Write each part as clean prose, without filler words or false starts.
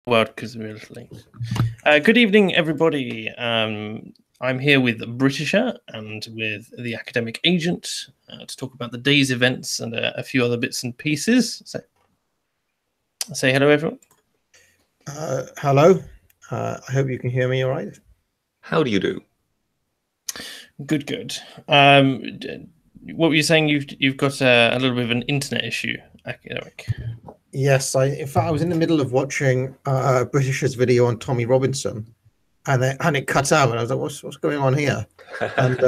world because we're late. Good evening, everybody. I'm here with Britisher and with the academic agent to talk about the day's events and a few other bits and pieces. So, say hello, everyone. Hello. I hope you can hear me all right. How do you do? Good, good. What were you saying? You've got a little bit of an internet issue, Eric. Yes, in fact, I was in the middle of watching Britisher's video on Tommy Robinson, and it cut out, and I was like, "What's going on here?" And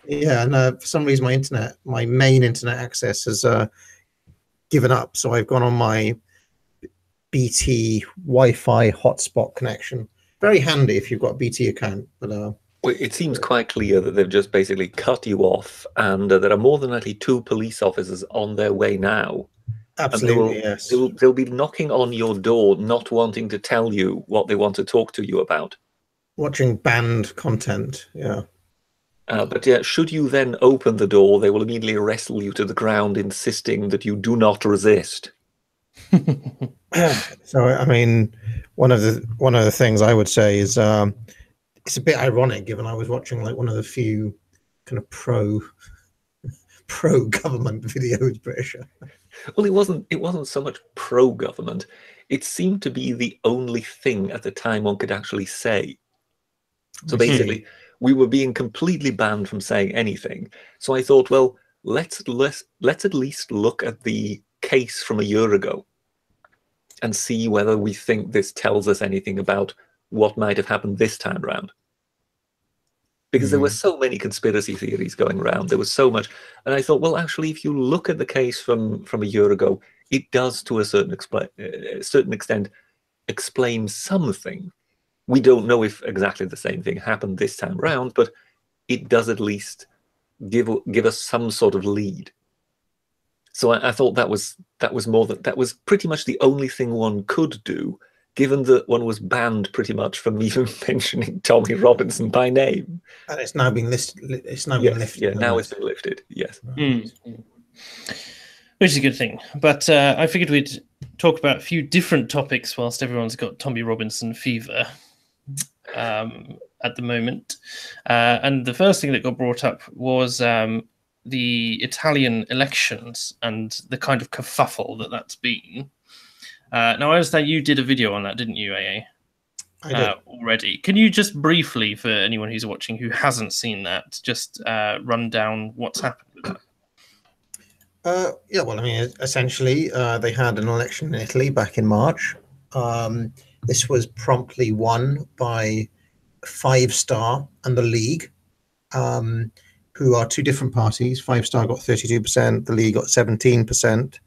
yeah, and for some reason, my main internet access has given up, so I've gone on my BT Wi-Fi hotspot connection. Very handy if you've got a BT account, but well, it seems quite clear that they've just basically cut you off, and there are more than likely 2 police officers on their way now. Absolutely, yes. They'll be knocking on your door, not wanting to tell you what they want to talk to you about. Watching banned content, yeah. But yeah, should you then open the door, they will immediately wrestle you to the ground, insisting that you do not resist. So, I mean, one of the things I would say is it's a bit ironic, given I was watching like one of the few kind of pro government videos, Britisher. Well, it wasn't so much pro government. It seemed to be the only thing at the time one could actually say. So basically, we were being completely banned from saying anything. So I thought, well, let's at least look at the case from a year ago and see whether we think this tells us anything about what might have happened this time around. Because there were so many conspiracy theories going around. There was so much. And I thought, well, actually, if you look at the case from a year ago, it does, to a certain extent, explain something. We don't know if exactly the same thing happened this time around, but it does at least give us some sort of lead. So I thought that was pretty much the only thing one could do, given that one was banned pretty much from even mentioning Tommy Robinson by name. And it's now been listed. It's now been lifted. Yeah, now it's been lifted. Yes. Which is a good thing. But I figured we'd talk about a few different topics whilst everyone's got Tommy Robinson fever at the moment. And the first thing that got brought up was the Italian elections and the kind of kerfuffle that's been. Now, I understand you did a video on that, didn't you, AA? I did. Already. Can you just briefly, for anyone who's watching who hasn't seen that, just run down what's happened with that? Yeah, well, I mean, essentially, they had an election in Italy back in March. This was promptly won by Five Star and the League, who are two different parties. Five Star got 32%, the League got 17%.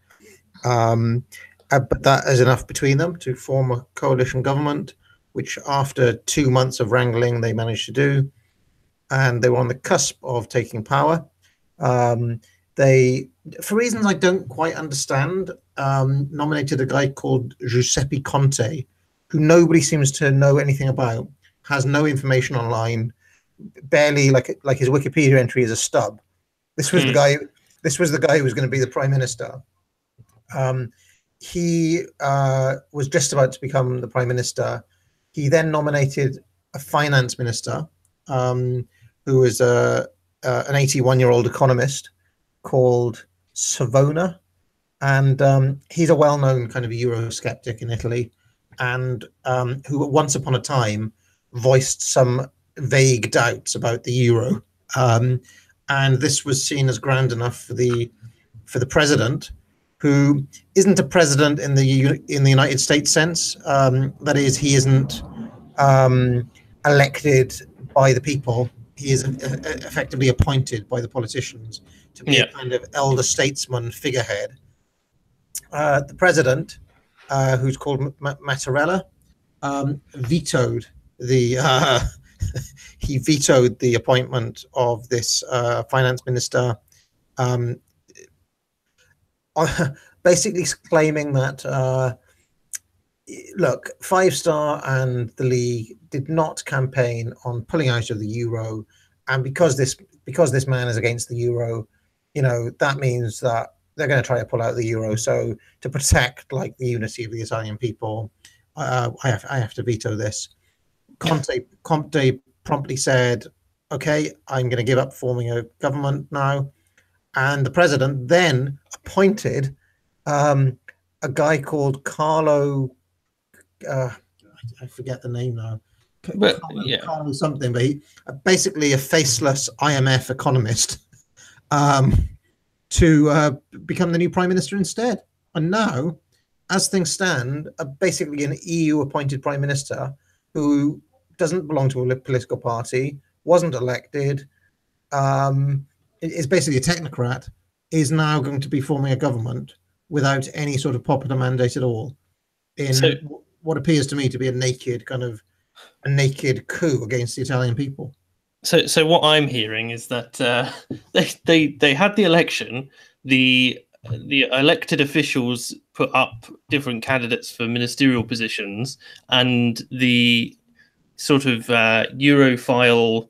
But that is enough between them to form a coalition government, which after 2 months of wrangling, they managed to do. And they were on the cusp of taking power. They, for reasons I don't quite understand, nominated a guy called Giuseppe Conte, who nobody seems to know anything about, has no information online, barely like his Wikipedia entry is a stub. This was the guy. This was the guy who was going to be the prime minister. He was just about to become the prime minister. He then nominated a finance minister, who was an 81-year-old economist called Savona, and he's a well-known kind of Eurosceptic in Italy, and who once upon a time voiced some vague doubts about the euro, and this was seen as ground enough for the president, who isn't a president in the United States sense. That is, he isn't elected by the people. He is effectively appointed by the politicians to be a kind of elder statesman figurehead. The president, who's called Mattarella, vetoed the he vetoed the appointment of this finance minister, basically claiming that look, Five Star and the League did not campaign on pulling out of the euro, and because this man is against the euro, you know, that means that they're going to try to pull out the euro. So to protect like the unity of the Italian people, I have to veto this. Conte promptly said, "Okay, I'm going to give up forming a government now," and the president then appointed a guy called Carlo. I forget the name now. But Carlo something, but he basically a faceless IMF economist to become the new prime minister instead. And now, as things stand, basically an EU appointed prime minister who doesn't belong to a political party, wasn't elected, is basically a technocrat, is now going to be forming a government without any sort of popular mandate at all, in what appears to me to be a naked coup against the Italian people. So what I'm hearing is that they had the election, the elected officials put up different candidates for ministerial positions, and the sort of Europhile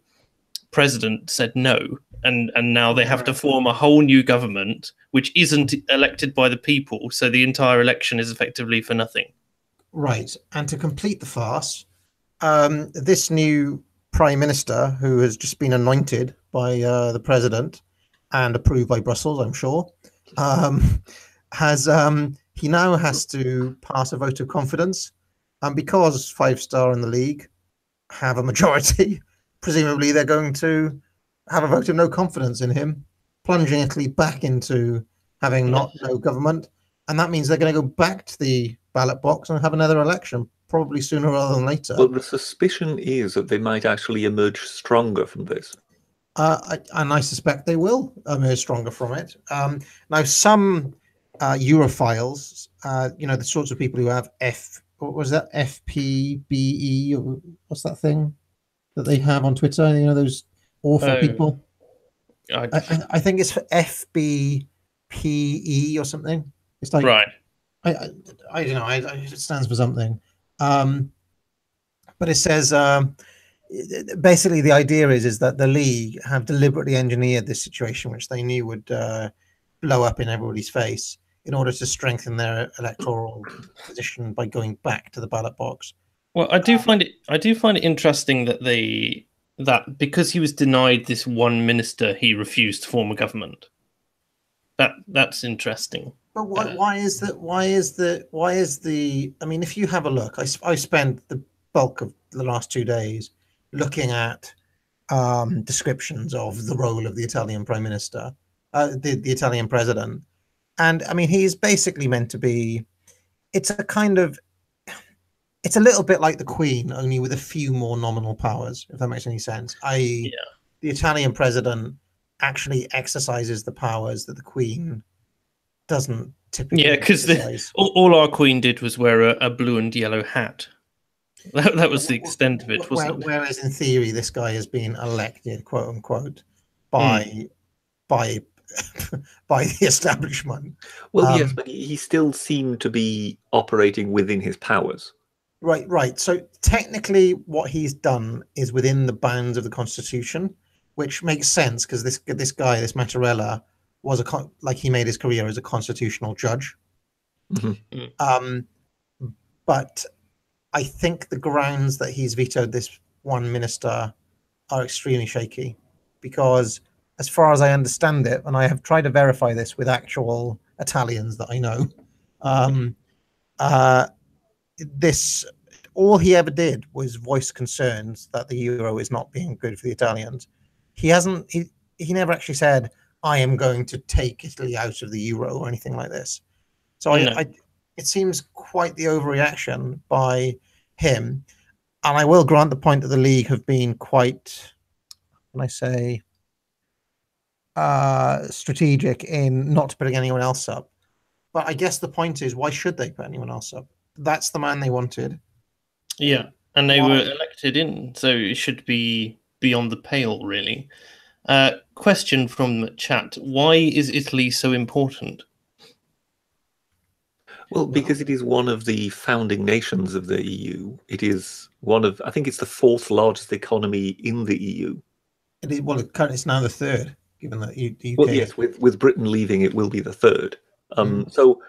president said no, and now they have to form a whole new government which isn't elected by the people, so the entire election is effectively for nothing. Right, and to complete the farce, this new prime minister, who has just been anointed by the president and approved by Brussels, I'm sure, he now has to pass a vote of confidence, and because Five Star and the League have a majority, presumably they're going to have a vote of no confidence in him, plunging Italy back into having no government, and that means they're going to go back to the ballot box and have another election, probably sooner rather than later. Well, the suspicion is that they might actually emerge stronger from this. And I suspect they will emerge stronger from it. Now, some Europhiles, the sorts of people who have FPBE, or what's that thing that they have on Twitter? Those awful people. I think it's FBPE or something. It's like right. I don't know. It stands for something. But it says basically the idea is that the League have deliberately engineered this situation, which they knew would blow up in everybody's face, in order to strengthen their electoral position by going back to the ballot box. Well, I do find it interesting that that because he was denied this one minister, he refused to form a government. That's interesting. But why is the? I mean, if you have a look, I spent the bulk of the last 2 days looking at descriptions of the role of the Italian prime minister, the Italian president, and I mean, he's basically meant to be. It's a little bit like the Queen, only with a few more nominal powers, if that makes any sense. The Italian president actually exercises the powers that the Queen doesn't typically. Yeah, because all our Queen did was wear a blue and yellow hat. That was the extent of it, wasn't it? Whereas in theory, this guy has been elected, quote unquote, by the establishment. Well, yes, but he still seemed to be operating within his powers. Right. So technically, what he's done is within the bounds of the Constitution, which makes sense because this guy, this Mattarella, was he made his career as a constitutional judge. Mm-hmm. But I think the grounds that he's vetoed this one minister are extremely shaky, because as far as I understand it, and I have tried to verify this with actual Italians that I know, all he ever did was voice concerns that the euro is not being good for the Italians. He never actually said, I am going to take Italy out of the euro or anything like this. So it seems quite the overreaction by him. And I will grant the point that the League have been quite, when I say, strategic in not putting anyone else up. But I guess the point is, why should they put anyone else up? That's the man they wanted. Yeah, and they were elected in, so it should be beyond the pale, really. Question from the chat: why is Italy so important? Well, because it is one of the founding nations of the EU. It is I think it's the 4th largest economy in the EU. It's now the 3rd. given that the UK. Well, yes, with Britain leaving, it will be the third. So,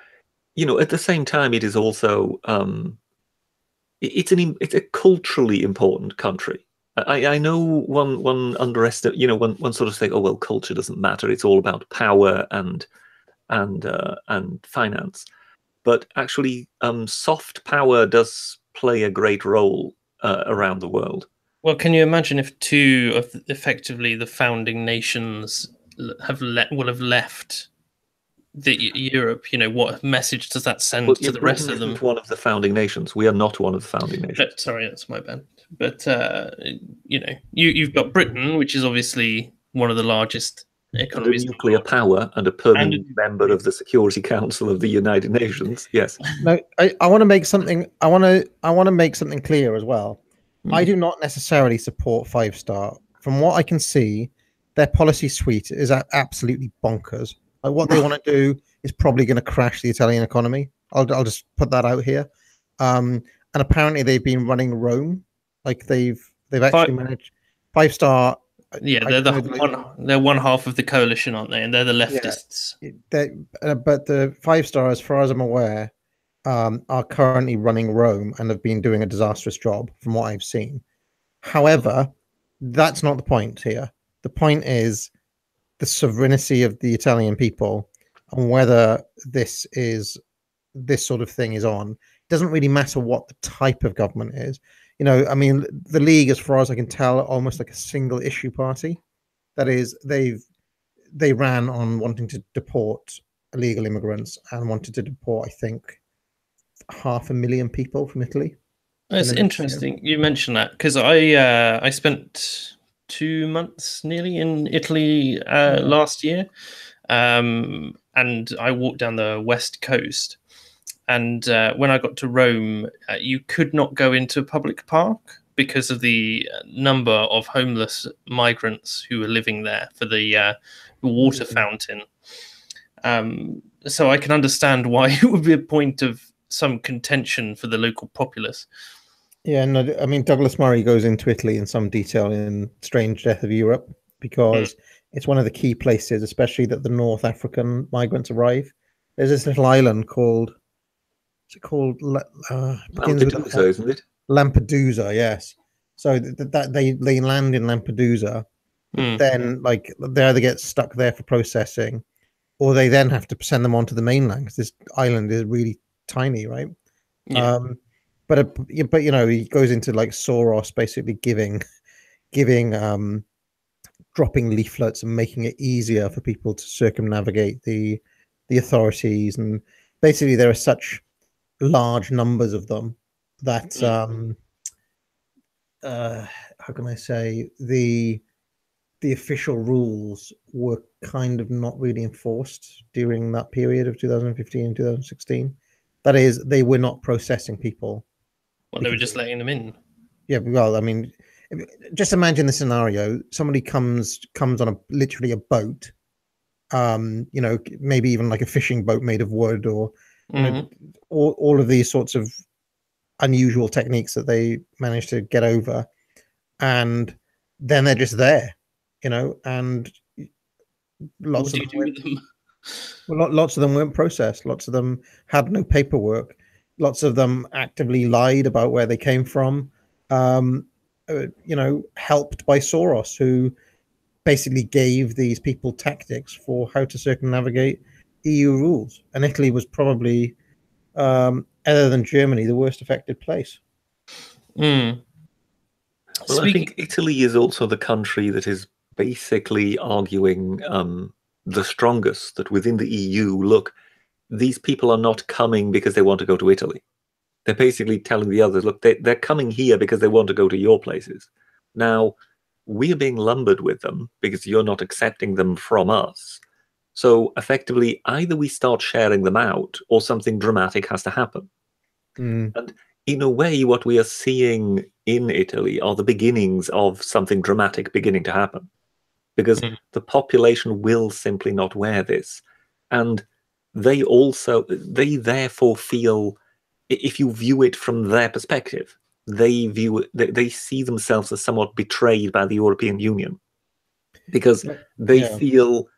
at the same time, it is also it's a culturally important country. I know one underestimate, one sort of say, oh well, culture doesn't matter. It's all about power and finance. But actually, soft power does play a great role around the world. Well, can you imagine if two of effectively the founding nations will have left Europe? What message does that send to the rest of them? One of the founding nations. We are not one of the founding nations. Sorry, that's my bad. But you've got Britain, which is obviously one of the largest economies, and a nuclear power, and a permanent member of the Security Council of the United Nations. Yes. No, I want to make something. I want to make something clear as well. I do not necessarily support 5-star. From what I can see, their policy suite is absolutely bonkers. Like, what they want to do is probably going to crash the Italian economy. I'll just put that out here. And apparently they've been running Rome. Like they've actually managed 5-star. Yeah, they're one half of the coalition, aren't they? And they're the leftists. Yeah, but the 5-star, as far as I'm aware, are currently running Rome and have been doing a disastrous job from what I've seen. However, that's not the point here. The point is the sovereignty of the Italian people and whether this sort of thing is on. It doesn't really matter what the type of government is. I mean, the League, as far as I can tell, are almost like a single issue party. That is, they ran on wanting to deport illegal immigrants and wanted to deport, I think, 500,000 people from Italy. It's interesting you mentioned that, because I spent 2 months nearly in Italy last year, and I walked down the west coast. And when I got to Rome, you could not go into a public park because of the number of homeless migrants who were living there for the water fountain. So I can understand why it would be a point of some contention for the local populace. Yeah, no, I mean, Douglas Murray goes into Italy in some detail in Strange Death of Europe, because it's one of the key places, especially that the North African migrants arrive. There's this little island called... Lampedusa, isn't it? Lampedusa, yes. So that they land in Lampedusa, then like they either get stuck there for processing, or they then have to send them onto the mainland because this island is really tiny, right? Yeah. But he goes into like Soros basically dropping leaflets and making it easier for people to circumnavigate the authorities, and basically there are such large numbers of them that how can I say, the official rules were kind of not really enforced during that period of 2015 and 2016. That is, they were not processing people. Well, they were just letting them in. Yeah, well, I mean, just imagine the scenario: somebody comes on literally a boat, maybe even like a fishing boat made of wood, or all of these sorts of unusual techniques that they manage to get over, and then they're just there, and lots of them weren't processed. Lots of them had no paperwork. Lots of them actively lied about where they came from, helped by Soros, who basically gave these people tactics for how to circumnavigate EU rules. And Italy was probably, other than Germany, the worst affected place. Well, I think Italy is also the country that is basically arguing the strongest, that within the EU, look, these people are not coming because they want to go to Italy. They're basically telling the others, look, they're coming here because they want to go to your places. Now, we are being lumbered with them because you're not accepting them from us. So effectively, either we start sharing them out or something dramatic has to happen. And in a way, what we are seeing in Italy are the beginnings of something dramatic beginning to happen, because the population will simply not wear this. And they therefore feel, if you view it from their perspective, they see themselves as somewhat betrayed by the European Union. because they Yeah. feel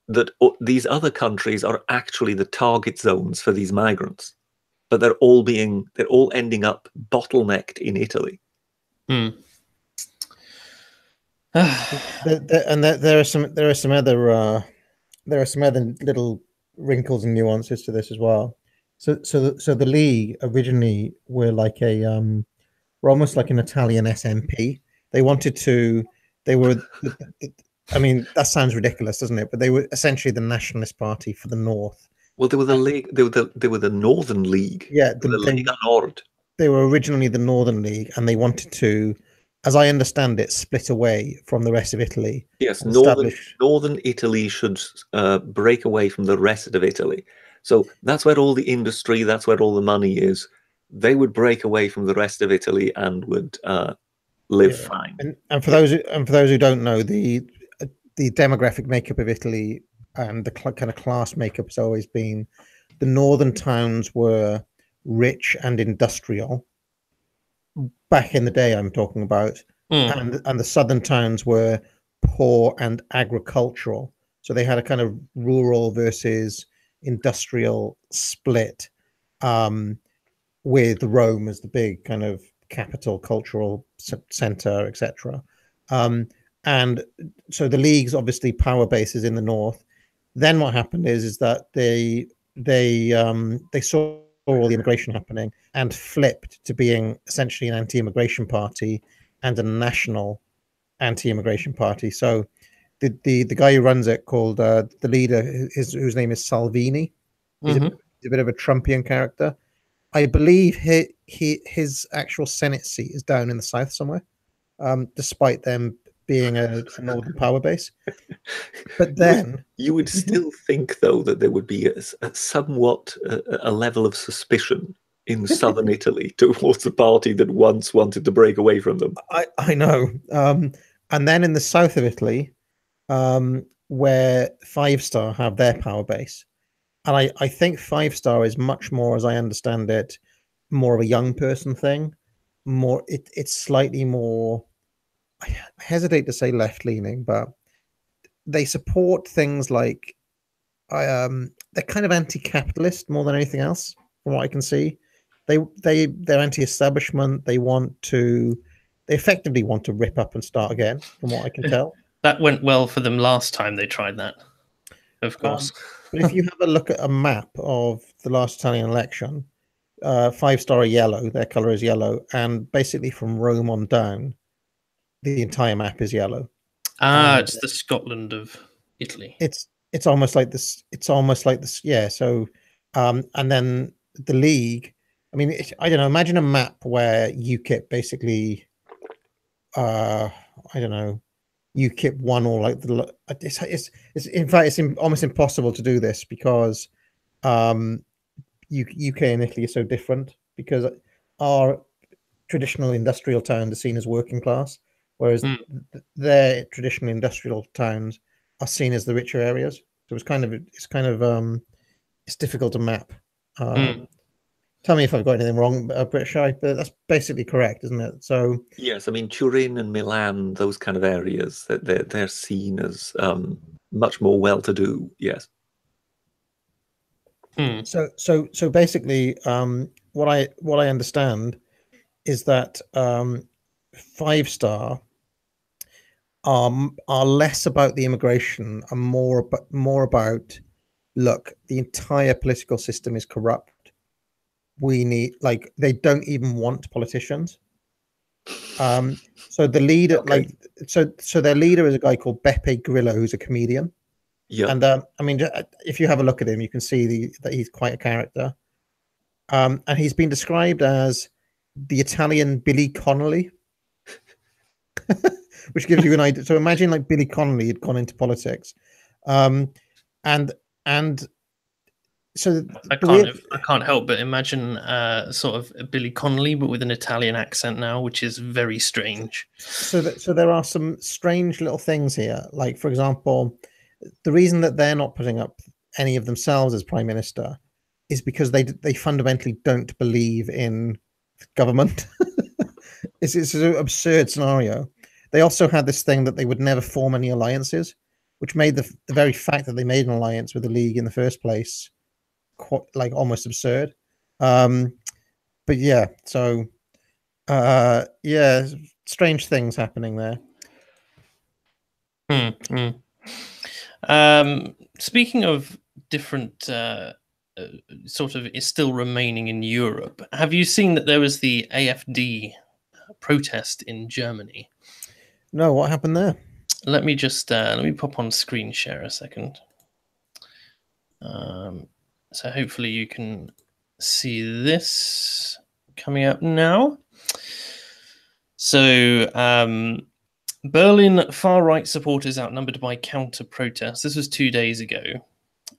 that these other countries are actually the target zones for these migrants, but they're all ending up bottlenecked in Italy. Mm. And there are some other little wrinkles and nuances to this as well. So the league originally were like were almost like an Italian SNP. They wanted to. They were. I mean, that sounds ridiculous, doesn't it? But they were essentially the nationalist party for the north. Well, they were the league. They were the Northern League. Yeah, the Lega Nord. They were originally the Northern League, and they wanted to, as I understand it, split away from the rest of Italy. Yes, Northern Italy should break away from the rest of Italy. So that's where all the industry, that's where all the money is. They would break away from the rest of Italy and would live fine. And for those who don't know, the demographic makeup of Italy and the kind of class makeup has always been the northern towns were rich and industrial back in the day. I'm talking about, and the southern towns were poor and agricultural. So they had a kind of rural versus industrial split, with Rome as the big kind of capital, cultural center, etc. And so the league's obviously power base is in the north. Then what happened is that they saw all the immigration happening and flipped to being essentially an anti-immigration party and a national anti-immigration party. So the guy who runs it, called the leader, whose name is Salvini, he's a bit of a Trumpian character. I believe his actual Senate seat is down in the south somewhere, despite them being a northern power base. But then you would still think, though, that there would be a somewhat a level of suspicion in southern Italy towards the party that once wanted to break away from them. I know. And then in the south of Italy, where Five Star have their power base, and I think Five Star is much more, as I understand it, more of a young person thing. It's slightly more, I hesitate to say left leaning, but they support things like they're kind of anti-capitalist more than anything else, from what I can see. They're anti-establishment. They effectively want to rip up and start again, from what I can tell. That went well for them last time they tried that, of course. But if you have a look at a map of the last Italian election, Five Star are yellow, their color is yellow, and basically from Rome on down, the entire map is yellow. It's the Scotland of Italy. It's almost like this. It's almost like this. Yeah. So, and then the league. I mean, I don't know. Imagine a map where UKIP basically, I don't know, UKIP won all like the. It's in fact it's almost impossible to do this because, UK and Italy are so different, because our traditional industrial towns are seen as working class, whereas their traditional industrial towns are seen as the richer areas. So it's difficult to map. Tell me if I've got anything wrong, British, but that's basically correct, isn't it? So yes, I mean Turin and Milan, those kind of areas, that they're seen as much more well-to-do. Yes. So basically, what I understand is that Five Star are less about the immigration and more about, look, the entire political system is corrupt. We need, like, they don't even want politicians. So the leader, so their leader is a guy called Beppe Grillo, who's a comedian. Yeah. And I mean, if you have a look at him, you can see that he's quite a character. And he's been described as the Italian Billy Connolly, which gives you an idea. So imagine like Billy Connolly had gone into politics, and so I can't help but imagine sort of Billy Connolly, but with an Italian accent now, which is very strange. So there are some strange little things here. Like, for example, the reason that they're not putting up any of themselves as prime minister is because they fundamentally don't believe in government. It's an absurd scenario. they also had this thing that they would never form any alliances, which made the very fact that they made an alliance with the League in the first place quite, like, almost absurd. But yeah, so yeah, strange things happening there. Speaking of different sort of is still remaining in Europe, have you seen that there was the AfD protest in Germany? No, what happened there? Let me just let me pop on screen share a second. So hopefully you can see this coming up now. So Berlin far-right supporters outnumbered by counter-protests. This was 2 days ago.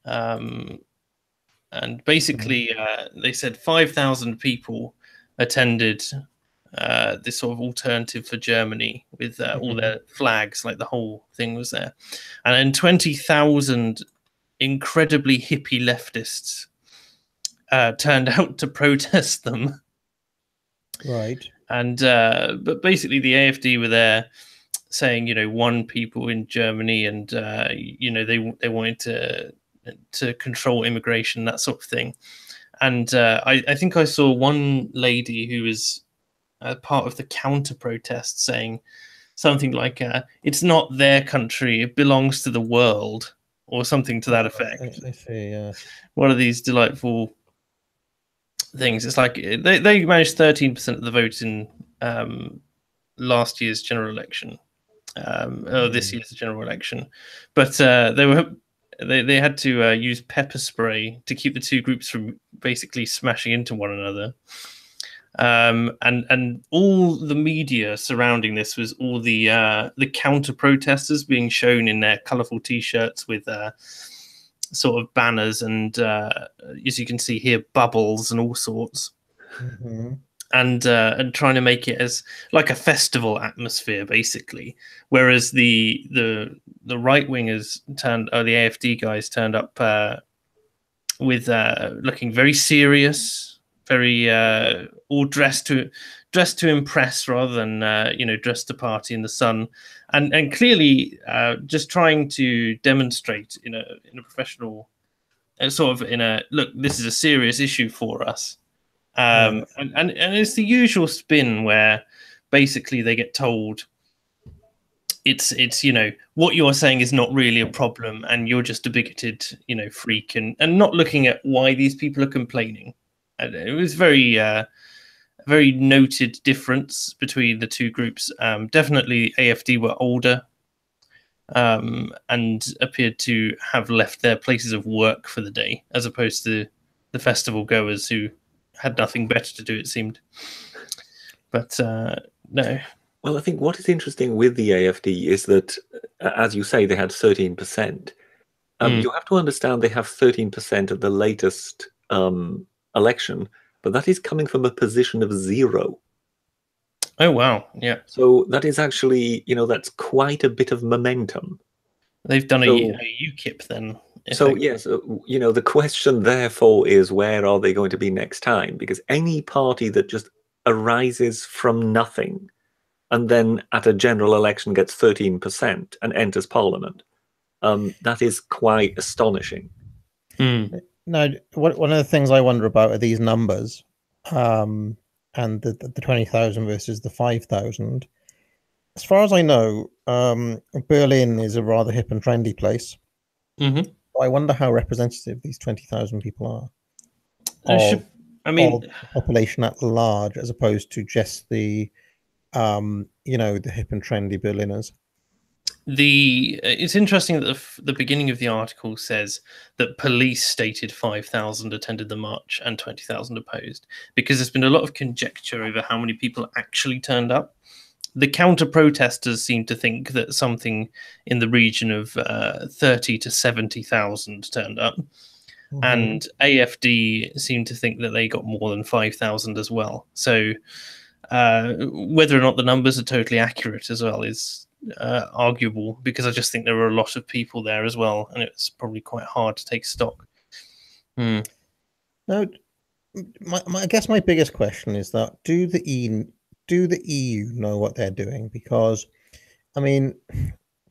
And basically, they said 5,000 people attended this sort of alternative for Germany with all their flags, like the whole thing was there. And then 20,000 incredibly hippie leftists turned out to protest them. Right. And but basically the AfD were there saying, you know, one people in Germany, and you know, they wanted to control immigration, that sort of thing. And I think I saw one lady who was part of the counter protest saying something like, it's not their country, it belongs to the world, or something to that effect. I see, yeah. One of these delightful things. It's like they managed 13% of the vote in last year's general election, or this year's general election, but they had to use pepper spray to keep the two groups from basically smashing into one another. And all the media surrounding this was all the counter protesters being shown in their colourful T-shirts with sort of banners and as you can see here, bubbles and all sorts, and trying to make it as like a festival atmosphere, basically. Whereas the right wingers the AfD guys turned up with looking very serious, very all dressed to impress rather than you know, dressed to party in the sun, and clearly just trying to demonstrate in a professional sort of, in a look, this is a serious issue for us. And it's the usual spin where basically they get told it's you know, what you're saying is not really a problem and you're just a bigoted, you know, freak, and not looking at why these people are complaining. And it was very very noted difference between the two groups. Definitely AfD were older and appeared to have left their places of work for the day, as opposed to the festival goers who had nothing better to do, it seemed. But no. Well, I think what is interesting with the AfD is that, as you say, they had 13%. You have to understand they have 13% at the latest election, but that is coming from a position of 0. Oh, wow. Yeah. So that is actually, you know, that's quite a bit of momentum. They've done a UKIP then. So, yes, you know, the question therefore is, where are they going to be next time? Because any party that just arises from nothing and then at a general election gets 13% and enters parliament, that is quite astonishing. Now, one of the things I wonder about are these numbers, and the 20,000 versus the 5,000. As far as I know, Berlin is a rather hip and trendy place. I wonder how representative these 20,000 people are of the population at large, as opposed to just the you know, the hip and trendy Berliners. It's interesting that the beginning of the article says that police stated 5,000 attended the march and 20,000 opposed, because there's been a lot of conjecture over how many people actually turned up. The counter-protesters seem to think that something in the region of 30 to 70,000 turned up, and AfD seem to think that they got more than 5,000 as well. So whether or not the numbers are totally accurate as well is arguable, because I just think there were a lot of people there as well, and it's probably quite hard to take stock. Now, I guess my biggest question is that do the EU know what they're doing? Because I mean,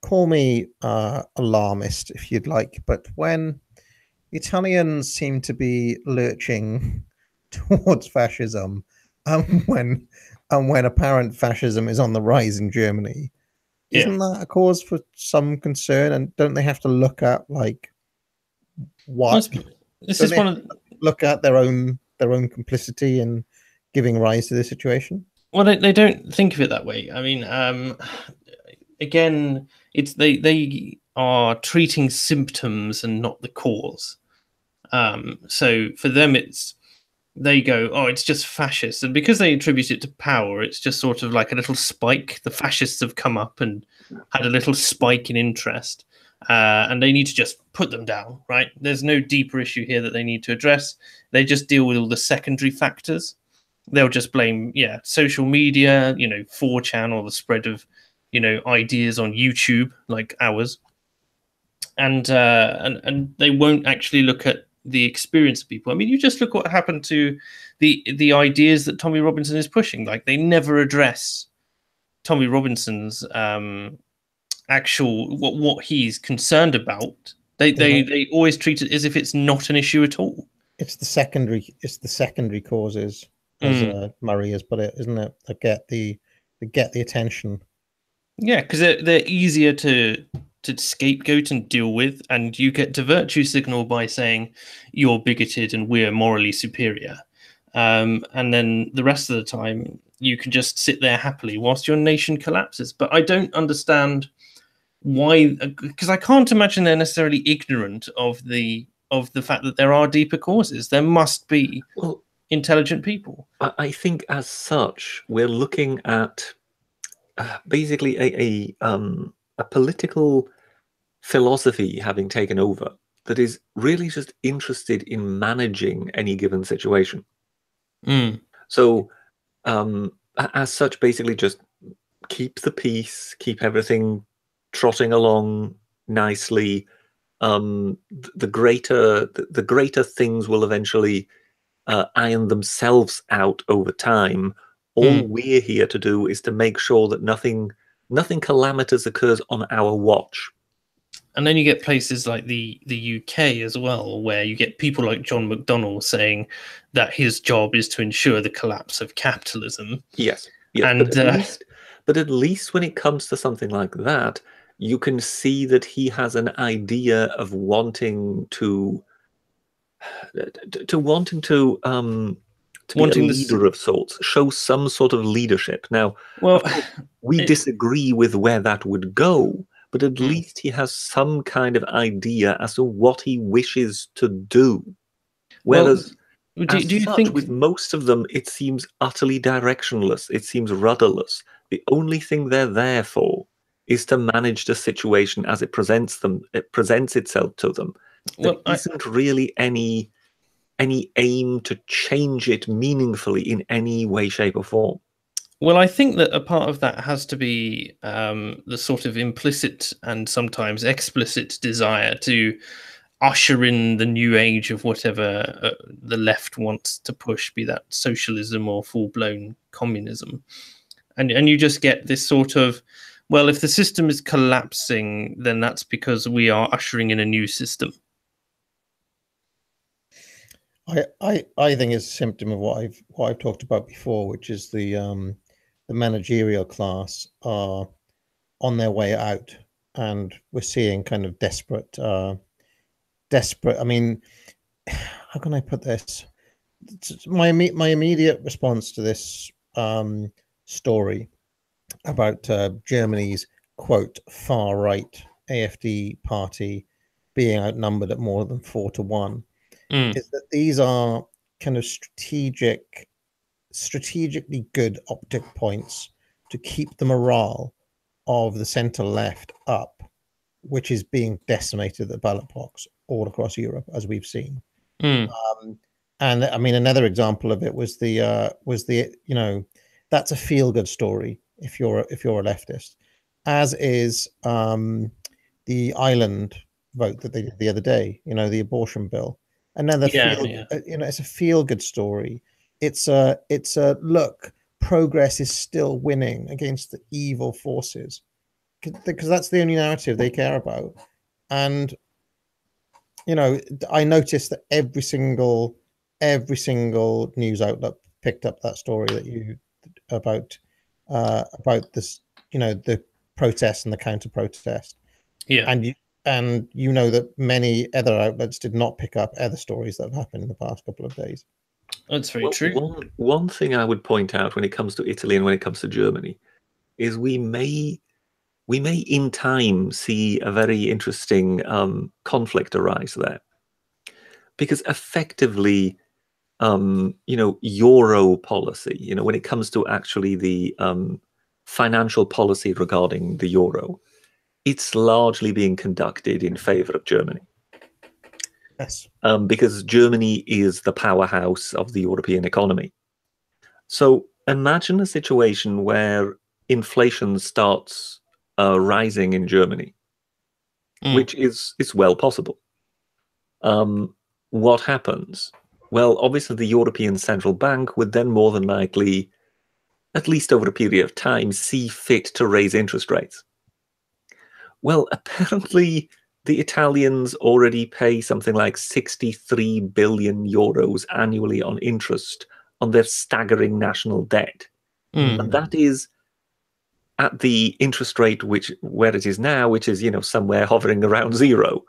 call me alarmist if you'd like, but when Italians seem to be lurching towards fascism, when when apparent fascism is on the rise in Germany, isn't that a cause for some concern? And don't they have to look at like what? This is one of look at their own complicity in giving rise to this situation. Well, they don't think of it that way. I mean, again, it's they are treating symptoms and not the cause. So for them, they go, oh, it's just fascist, and because they attribute it to power, it's just sort of like a little spike. The fascists have come up and had a little spike in interest, and they need to just put them down. Right? There's no deeper issue here that they need to address. They just deal with all the secondary factors. They'll just blame, social media, 4chan, or the spread of, ideas on YouTube like ours, and they won't actually look at the experience of people. I mean, you just look what happened to the ideas that Tommy Robinson is pushing. Like, they never address Tommy Robinson's actual what he's concerned about. They always treat it as if it's not an issue at all. It's the secondary causes, as Murray has put it, isn't it? That get the attention. Yeah, because they're easier to scapegoat and deal with, and you get to virtue signal by saying you're bigoted and we're morally superior, and then the rest of the time you can just sit there happily whilst your nation collapses. But I don't understand why, because I can't imagine they're necessarily ignorant of the fact that there are deeper causes. There must be intelligent people. I think as such, we're looking at basically a political philosophy having taken over that is really just interested in managing any given situation. So as such, basically just keep the peace, keep everything trotting along nicely. The greater things will eventually iron themselves out over time. All we're here to do is to make sure that nothing calamitous occurs on our watch. And then you get places like the UK as well, where you get people like John McDonnell saying that his job is to ensure the collapse of capitalism. Yes. And but at least when it comes to something like that, you can see that he has an idea of wanting to be a leader of sorts, show some sort of leadership. Now, we disagree with where that would go, but at least he has some kind of idea as to what he wishes to do. Whereas, do you think with most of them, it seems utterly directionless. It seems rudderless. The only thing they're there for is to manage the situation as it presents itself to them. There isn't really any aim to change it meaningfully in any way, shape, or form. Well, I think that a part of that has to be the sort of implicit and sometimes explicit desire to usher in the new age of whatever the left wants to push, be that socialism or full-blown communism. And you just get this sort of, well, if the system is collapsing, then that's because we are ushering in a new system. I think it's a symptom of what I've talked about before, which is the managerial class are on their way out, and we're seeing kind of desperate. I mean, how can I put this? My immediate response to this story about Germany's quote far right AfD party being outnumbered at more than 4-1 is that these are kind of strategically good optic points to keep the morale of the centre left up, which is being decimated at the ballot box all across Europe, as we've seen. And I mean, another example of it was the that's a feel good story if you're a leftist, as is the Ireland vote that they did the other day, the abortion bill. Another it's a feel good story. It's a look, progress is still winning against the evil forces because that's the only narrative they care about. And you know, I noticed that every single news outlet picked up that story that you about this, you know, the protest and the counter protest. Yeah. And you know that many other outlets did not pick up other stories that have happened in the past couple of days. That's very true. One thing I would point out when it comes to Italy and when it comes to Germany is we may in time see a very interesting conflict arise there, because effectively, you know, euro policy, you know, when it comes to actually the financial policy regarding the euro, it's largely being conducted in favor of Germany. Yes. Because Germany is the powerhouse of the European economy. So imagine a situation where inflation starts rising in Germany, which is well possible. What happens? Well, obviously the European Central Bank would then more than likely, at least over a period of time, see fit to raise interest rates. Well, apparently the Italians already pay something like 63 billion euros annually on interest on their staggering national debt. And that is at the interest rate where it is now, which is, you know, somewhere hovering around zero.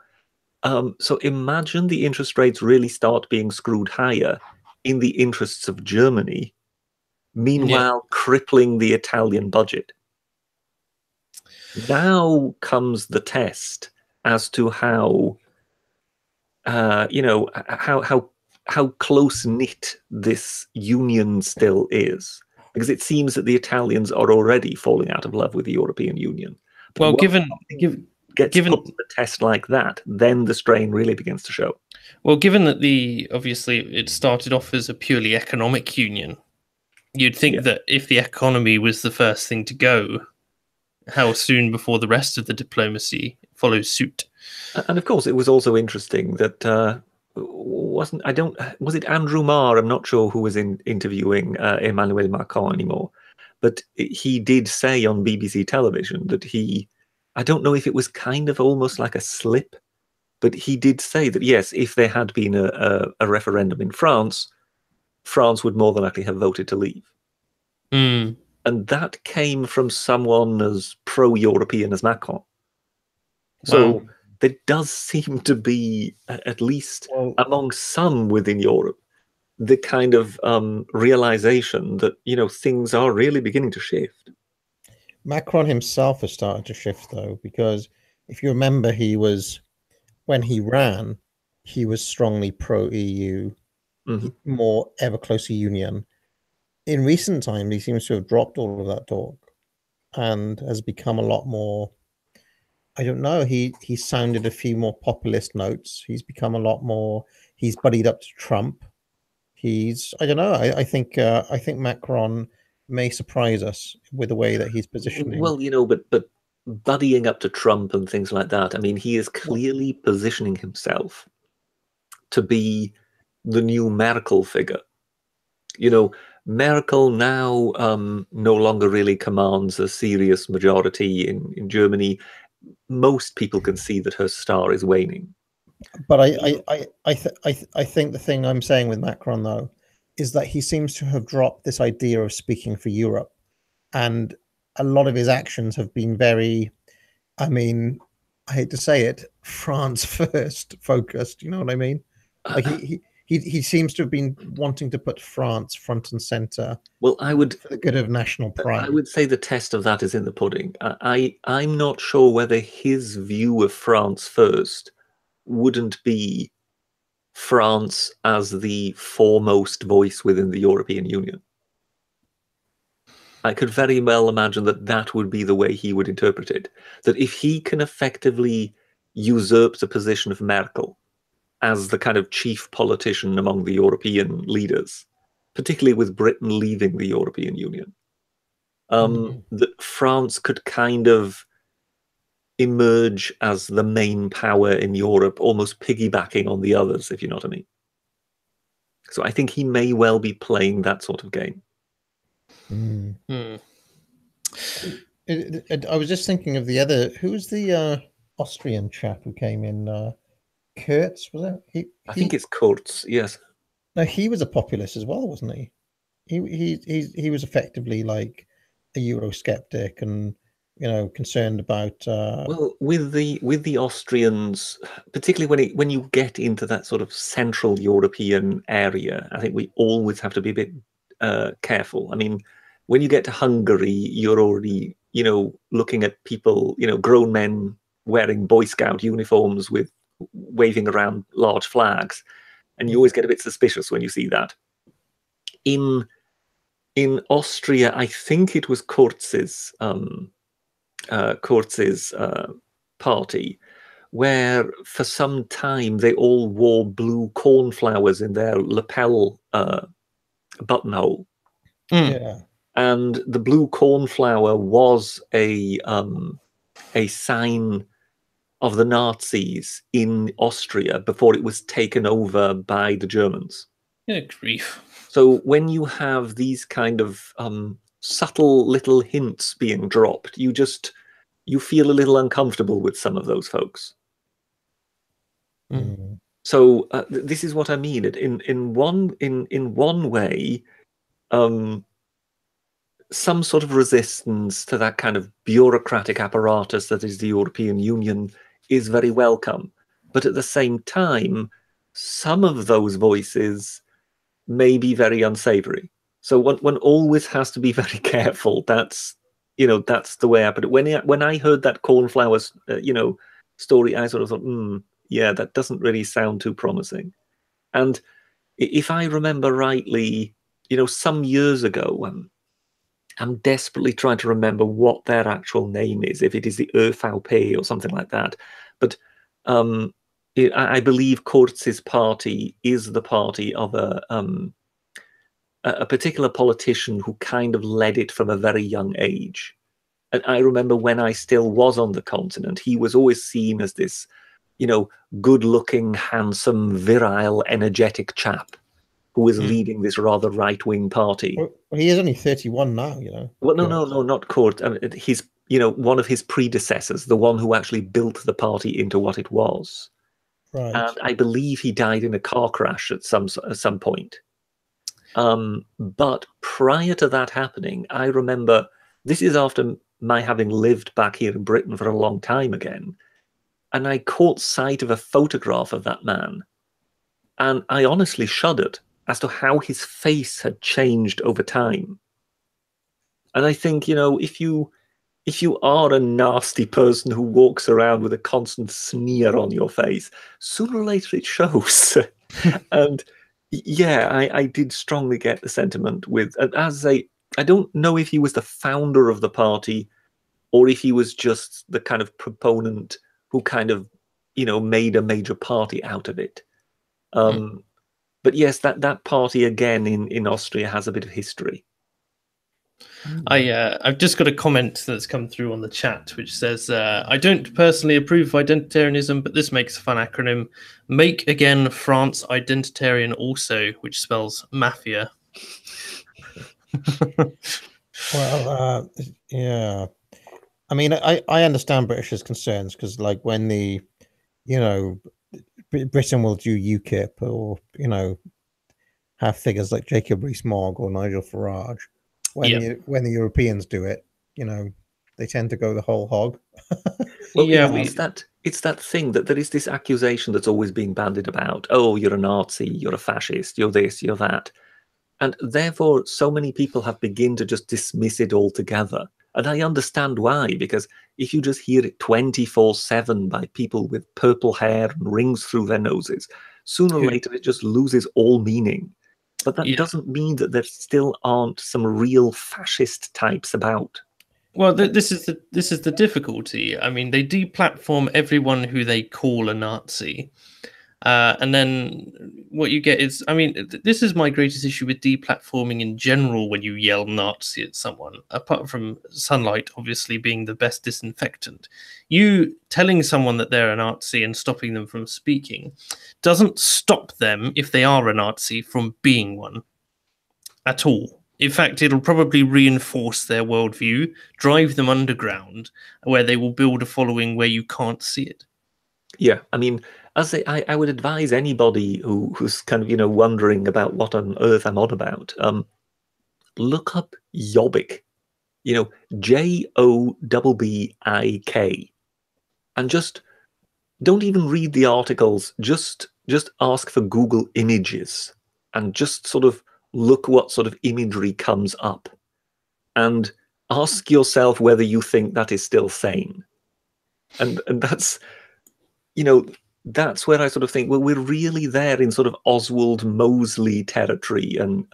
So imagine the interest rates really start being screwed higher in the interests of Germany, meanwhile crippling the Italian budget. Now comes the test as to how, you know, how close knit this union still is, because it seems that the Italians are already falling out of love with the European Union. But Well, given put to the test like that, then the strain really begins to show. Well, given that obviously it started off as a purely economic union, you'd think that if the economy was the first thing to go, how soon before the rest of the diplomacy follows suit? And of course, it was also interesting that was it Andrew Marr? I'm not sure who was interviewing Emmanuel Macron anymore, but he did say on BBC television that I don't know if it was kind of almost like a slip, but he did say that yes, if there had been a referendum in France, France would more than likely have voted to leave. And that came from someone as pro-European as Macron. So there does seem to be, at least among some within Europe, the kind of realization that, you know, things are really beginning to shift. Macron himself has started to shift, though, because if you remember, when he ran, he was strongly pro-EU, more ever closer union. In recent times, he seems to have dropped all of that talk and has become a lot more, I don't know, he sounded a few more populist notes. He's become a lot more, he's buddied up to Trump. I don't know, I think Macron may surprise us with the way that he's positioning. Well, you know, but buddying up to Trump and things like that, I mean, he is clearly positioning himself to be the new Merkel figure. You know, Merkel now no longer really commands a serious majority in Germany. Most people can see that her star is waning. But I think the thing I'm saying with Macron, though, is that he seems to have dropped this idea of speaking for Europe. And a lot of his actions have been very, I mean, I hate to say it, France first focused. You know what I mean? Like he seems to have been wanting to put France front and center. Well, for the good of national pride. I would say the test of that is in the pudding. I'm not sure whether his view of France first wouldn't be France as the foremost voice within the European Union. I could very well imagine that would be the way he would interpret it. That if he can effectively usurp the position of Merkel as the kind of chief politician among the European leaders, particularly with Britain leaving the European Union, that France could kind of emerge as the main power in Europe, almost piggybacking on the others, if you know what I mean. So I think he may well be playing that sort of game. I was just thinking of the other. Who was the Austrian chap who came in? Kurtz, was it? I think it's Kurtz. Yes. No, he was a populist as well, wasn't he? He was effectively like a Eurosceptic and concerned about. Well, with the Austrians, particularly when you get into that sort of Central European area, I think we always have to be a bit careful. I mean, when you get to Hungary, you're already looking at people, grown men wearing Boy Scout uniforms with waving around large flags, and you always get a bit suspicious when you see that. In Austria, I think it was Kurz's party, where for some time they all wore blue cornflowers in their lapel buttonhole. Yeah. And the blue cornflower was a sign of the Nazis in Austria before it was taken over by the Germans. Yeah, grief. So when you have these kind of subtle little hints being dropped, you feel a little uncomfortable with some of those folks. Mm. So this is what I mean. In one way, some sort of resistance to that kind of bureaucratic apparatus that is the European Union is very welcome. But at the same time, some of those voices may be very unsavory. So one always has to be very careful. That's the way I put it. When I heard that cornflowers story, I sort of thought, yeah, that doesn't really sound too promising. And if I remember rightly, some years ago, I'm desperately trying to remember what their actual name is, if it is the ÖVP or something like that. But I believe Kurz's party is the party of a particular politician who kind of led it from a very young age. And I remember when I still was on the continent, he was always seen as this, good-looking, handsome, virile, energetic chap who was leading this rather right-wing party. Well, he is only 31 now, Well, no, not Kurz. I mean, he's, one of his predecessors, the one who actually built the party into what it was. Right. And I believe he died in a car crash at some point. But prior to that happening, I remember, this is after my having lived back here in Britain for a long time again, and I caught sight of a photograph of that man, and I honestly shuddered as to how his face had changed over time. And I think, if you are a nasty person who walks around with a constant sneer on your face, sooner or later it shows. And yeah, I did strongly get the sentiment with, I don't know if he was the founder of the party or if he was just the kind of proponent who kind of, made a major party out of it. But yes, that party again in Austria has a bit of history. I've just got a comment that's come through on the chat which says, I don't personally approve of identitarianism, but this makes a fun acronym. Make again France identitarian also, which spells mafia. Well, yeah. I mean, I understand British's concerns because, like, when Britain will do UKIP or, have figures like Jacob Rees-Mogg or Nigel Farage. When the Europeans do it, they tend to go the whole hog. Well, yeah, it's that thing that there is this accusation that's always being bandied about. Oh, you're a Nazi, you're a fascist, you're this, you're that. And therefore, so many people have begun to just dismiss it altogether. And I understand why, because if you just hear it 24/7 by people with purple hair and rings through their noses, sooner or later it just loses all meaning. But that doesn't mean that there still aren't some real fascist types about. Well, this is the difficulty. I mean, they deplatform everyone who they call a Nazi, and then what you get is, I mean, this is my greatest issue with deplatforming in general. When you yell Nazi at someone, apart from sunlight obviously being the best disinfectant, you telling someone that they're a Nazi and stopping them from speaking doesn't stop them, if they are a Nazi, from being one at all. In fact, it'll probably reinforce their worldview, drive them underground, where they will build a following where you can't see it. Yeah, I mean, I would advise anybody who's kind of, you know, wondering about what on earth I'm on about, look up Jobbik, you know, Jobbik, and just don't even read the articles. Just ask for Google images and just sort of look what sort of imagery comes up, and ask yourself whether you think that is still sane. And that's, you know, that's where I sort of think, well, we're really there in sort of Oswald Mosley territory, and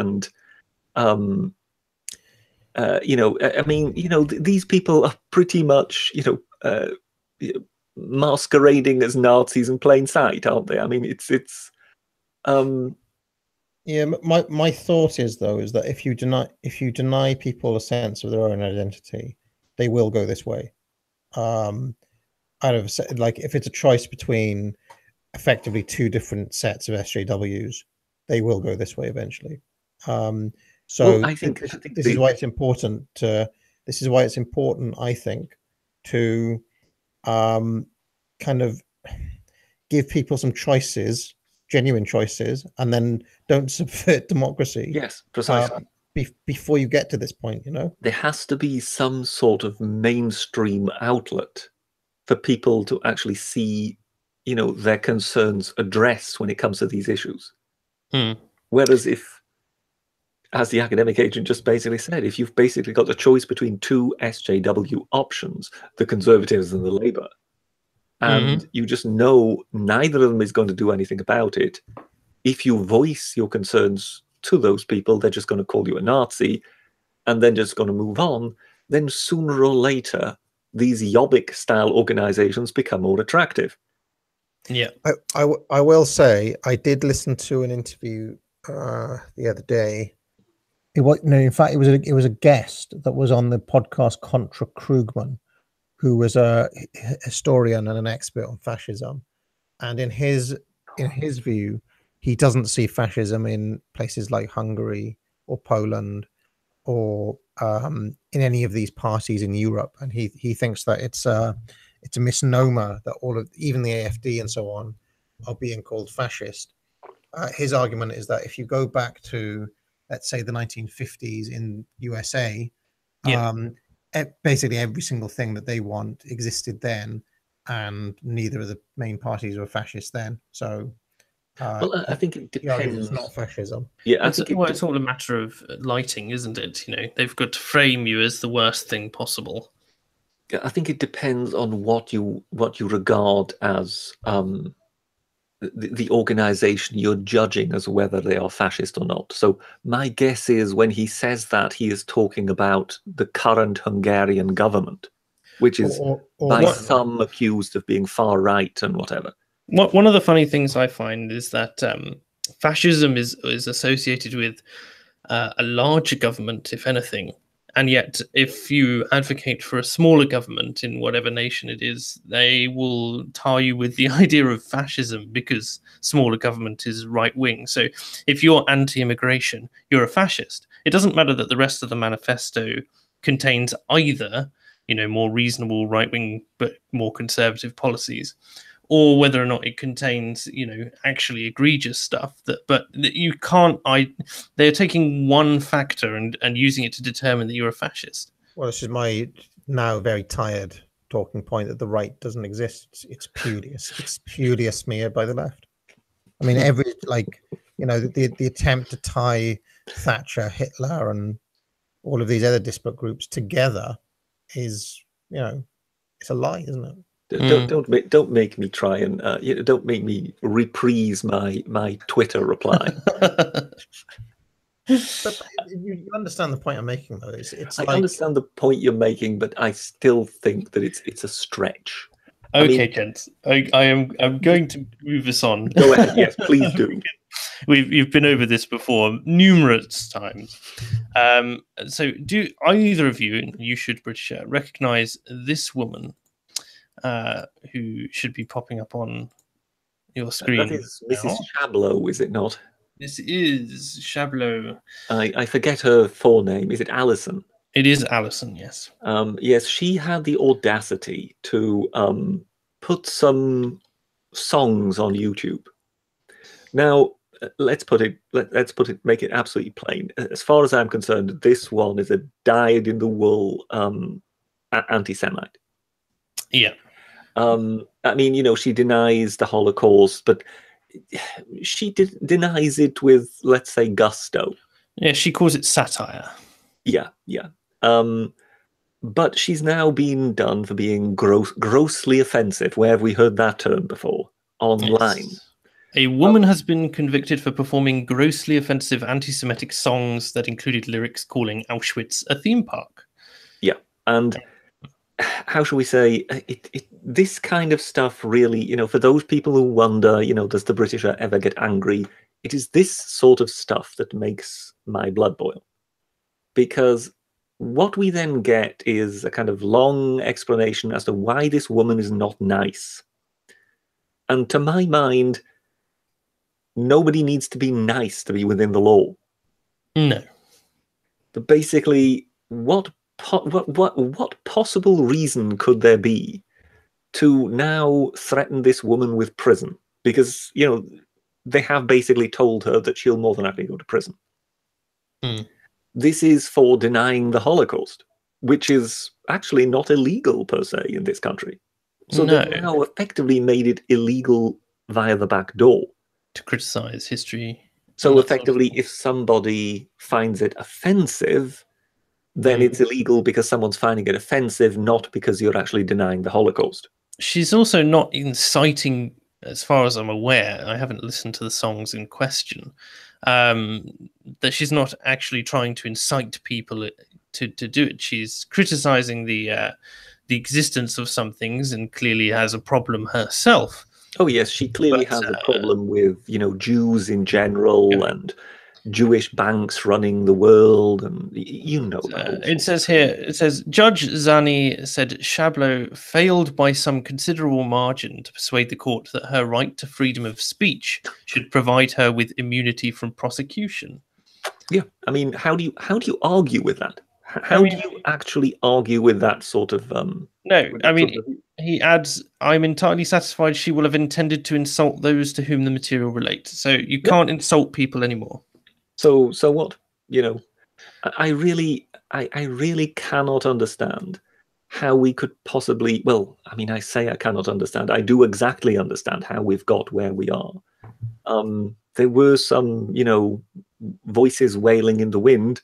you know, I mean, you know, these people are pretty much, you know, masquerading as Nazis in plain sight, aren't they? I mean, it's yeah. My thought is, though, is that if you deny people a sense of their own identity, they will go this way. Out of, like, if it's a choice between effectively two different sets of SJWs, they will go this way eventually. So well, I think this is why it's important to. This is why it's important, I think, to kind of give people some choices, genuine choices, and then don't subvert democracy. Yes, precisely. Before you get to this point, you know, there has to be some sort of mainstream outlet for people to actually see, you know, their concerns addressed when it comes to these issues. Whereas if, as the academic agent just basically said, if you've basically got the choice between two SJW options, the Conservatives and the Labour, and you just know neither of them is going to do anything about it, if you voice your concerns to those people, they're just going to call you a Nazi and then just going to move on, then sooner or later, these Jobbik-style organizations become more attractive. Yeah, I will say I did listen to an interview the other day. It was, no, in fact, it was a guest that was on the podcast Contra Krugman, who was a historian and an expert on fascism, and in his view, he doesn't see fascism in places like Hungary or Poland or in any of these parties in Europe, and he thinks that it's a misnomer that all of, even the AfD and so on, are being called fascist. His argument is that if you go back to, let's say, the 1950s in USA, basically every single thing that they want existed then, and neither of the main parties were fascist then. So well, I think it depends. It's not fascism. Yeah, it's all a matter of lighting, isn't it? You know, they've got to frame you as the worst thing possible. I think it depends on what you regard as the organization you're judging as whether they are fascist or not. So my guess is when he says that, he is talking about the current Hungarian government, which is by some accused of being far right and whatever. One of the funny things I find is that fascism is associated with a larger government, if anything. And yet, if you advocate for a smaller government in whatever nation it is, they will tar you with the idea of fascism because smaller government is right-wing. So if you're anti-immigration, you're a fascist. It doesn't matter that the rest of the manifesto contains either, you know, more reasonable right-wing but more conservative policies, or whether or not it contains, you know, actually egregious stuff. But you can't. They're taking one factor and using it to determine that you're a fascist. Well, this is my now very tired talking point that the right doesn't exist. It's purely a smear by the left. I mean, every, like, you know, the attempt to tie Thatcher, Hitler, and all of these other disparate groups together is, you know, it's a lie, isn't it? Don't make me try and don't make me reprise my Twitter reply. But you understand the point I'm making, though. It's I understand the point you're making, but I still think that it's a stretch. Okay, gents, I'm going to move us on. Go ahead. Yes, please do. You've been over this before numerous times. So do either of you, you should, British, recognize this woman who should be popping up on your screen? That is Mrs. Chabloz, is it not? This is Chabloz. I forget her forename. Is it Alison? It is Alison, yes. Yes, she had the audacity to put some songs on YouTube. Now, let's put it, make it absolutely plain. As far as I'm concerned, this one is a dyed-in-the-wool anti-Semite. Yeah. I mean, you know, she denies the Holocaust, but she denies it with, let's say, gusto. Yeah, she calls it satire. Yeah, yeah. But she's now been done for being grossly offensive. Where have we heard that term before? Online. Yes. A woman has been convicted for performing grossly offensive anti-Semitic songs that included lyrics calling Auschwitz a theme park. Yeah, and how shall we say, this kind of stuff really, you know, for those people who wonder, you know, does the British ever get angry? It is this sort of stuff that makes my blood boil. Because what we then get is a kind of long explanation as to why this woman is not nice. And to my mind, nobody needs to be nice to be within the law. No. But basically, what possible reason could there be to now threaten this woman with prison? Because, you know, they have basically told her that she'll more than likely go to prison. This is for denying the Holocaust, which is actually not illegal per se in this country. So they've now effectively made it illegal via the back door. To criticize history. So effectively, if somebody finds it offensive, then it's illegal because someone's finding it offensive, not because you're actually denying the Holocaust. She's also not inciting, as far as I'm aware, I haven't listened to the songs in question, that she's not actually trying to incite people to do it. She's criticizing the existence of some things and clearly has a problem herself. Oh yes, she clearly has a problem with, you know, Jews in general and Jewish banks running the world, and you know that. It says here, it says, Judge Zani said Chabloz failed by some considerable margin to persuade the court that her right to freedom of speech should provide her with immunity from prosecution. Yeah, I mean, how do you argue with that? How do you actually argue with that sort of... No, I mean, he adds, I'm entirely satisfied she will have intended to insult those to whom the material relates. So you can't insult people anymore. So what? You know, I really cannot understand how we could possibly... Well, I mean, I say I cannot understand. I do exactly understand how we've got where we are. There were some, you know, voices wailing in the wind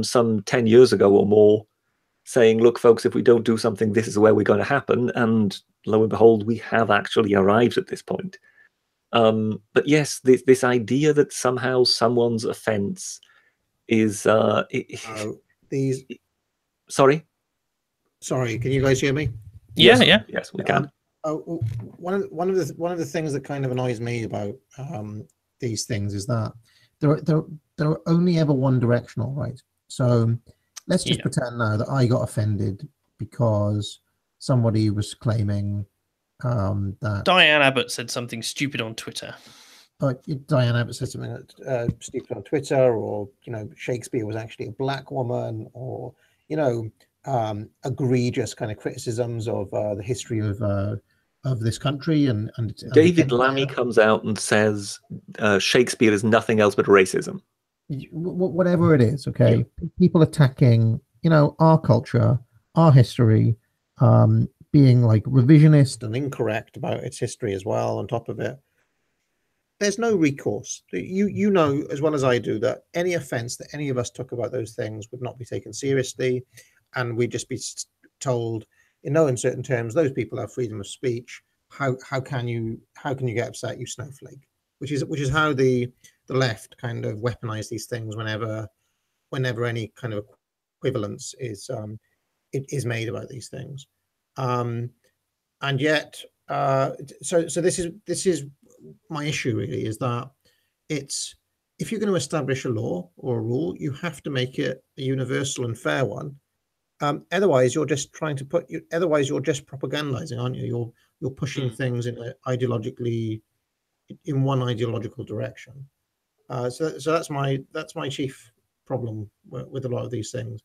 some 10 years ago or more, saying, look, folks, if we don't do something, this is where we're going to happen. And lo and behold, we have actually arrived at this point. But yes, this idea that somehow someone's offense is... Sorry? Sorry, can you guys hear me? Yeah, Yes, we can. One of the things that kind of annoys me about these things is that they're only ever one directional, right? So let's just pretend now that I got offended because somebody was claiming that Diane Abbott said something stupid on Twitter. Diane Abbott said something stupid on Twitter, or, you know, Shakespeare was actually a black woman, or, you know, egregious kind of criticisms of the history of this country. And David Lammy comes out and says Shakespeare is nothing else but racism. Whatever it is, okay? Yeah. People attacking, you know, our culture, our history, being like revisionist and incorrect about its history as well on top of it. There's no recourse. You know as well as I do that any offense that any of us took about those things would not be taken seriously, and we'd just be told in no uncertain terms, those people have freedom of speech. How can you get upset, you snowflake? Which is how the left kind of weaponize these things whenever any kind of equivalence is made about these things. And yet, so this is my issue really, is that it's, if you're going to establish a law or a rule, you have to make it a universal and fair one. Otherwise, you're just propagandizing, aren't you? You're pushing things in one ideological direction. So that's my chief problem with a lot of these things,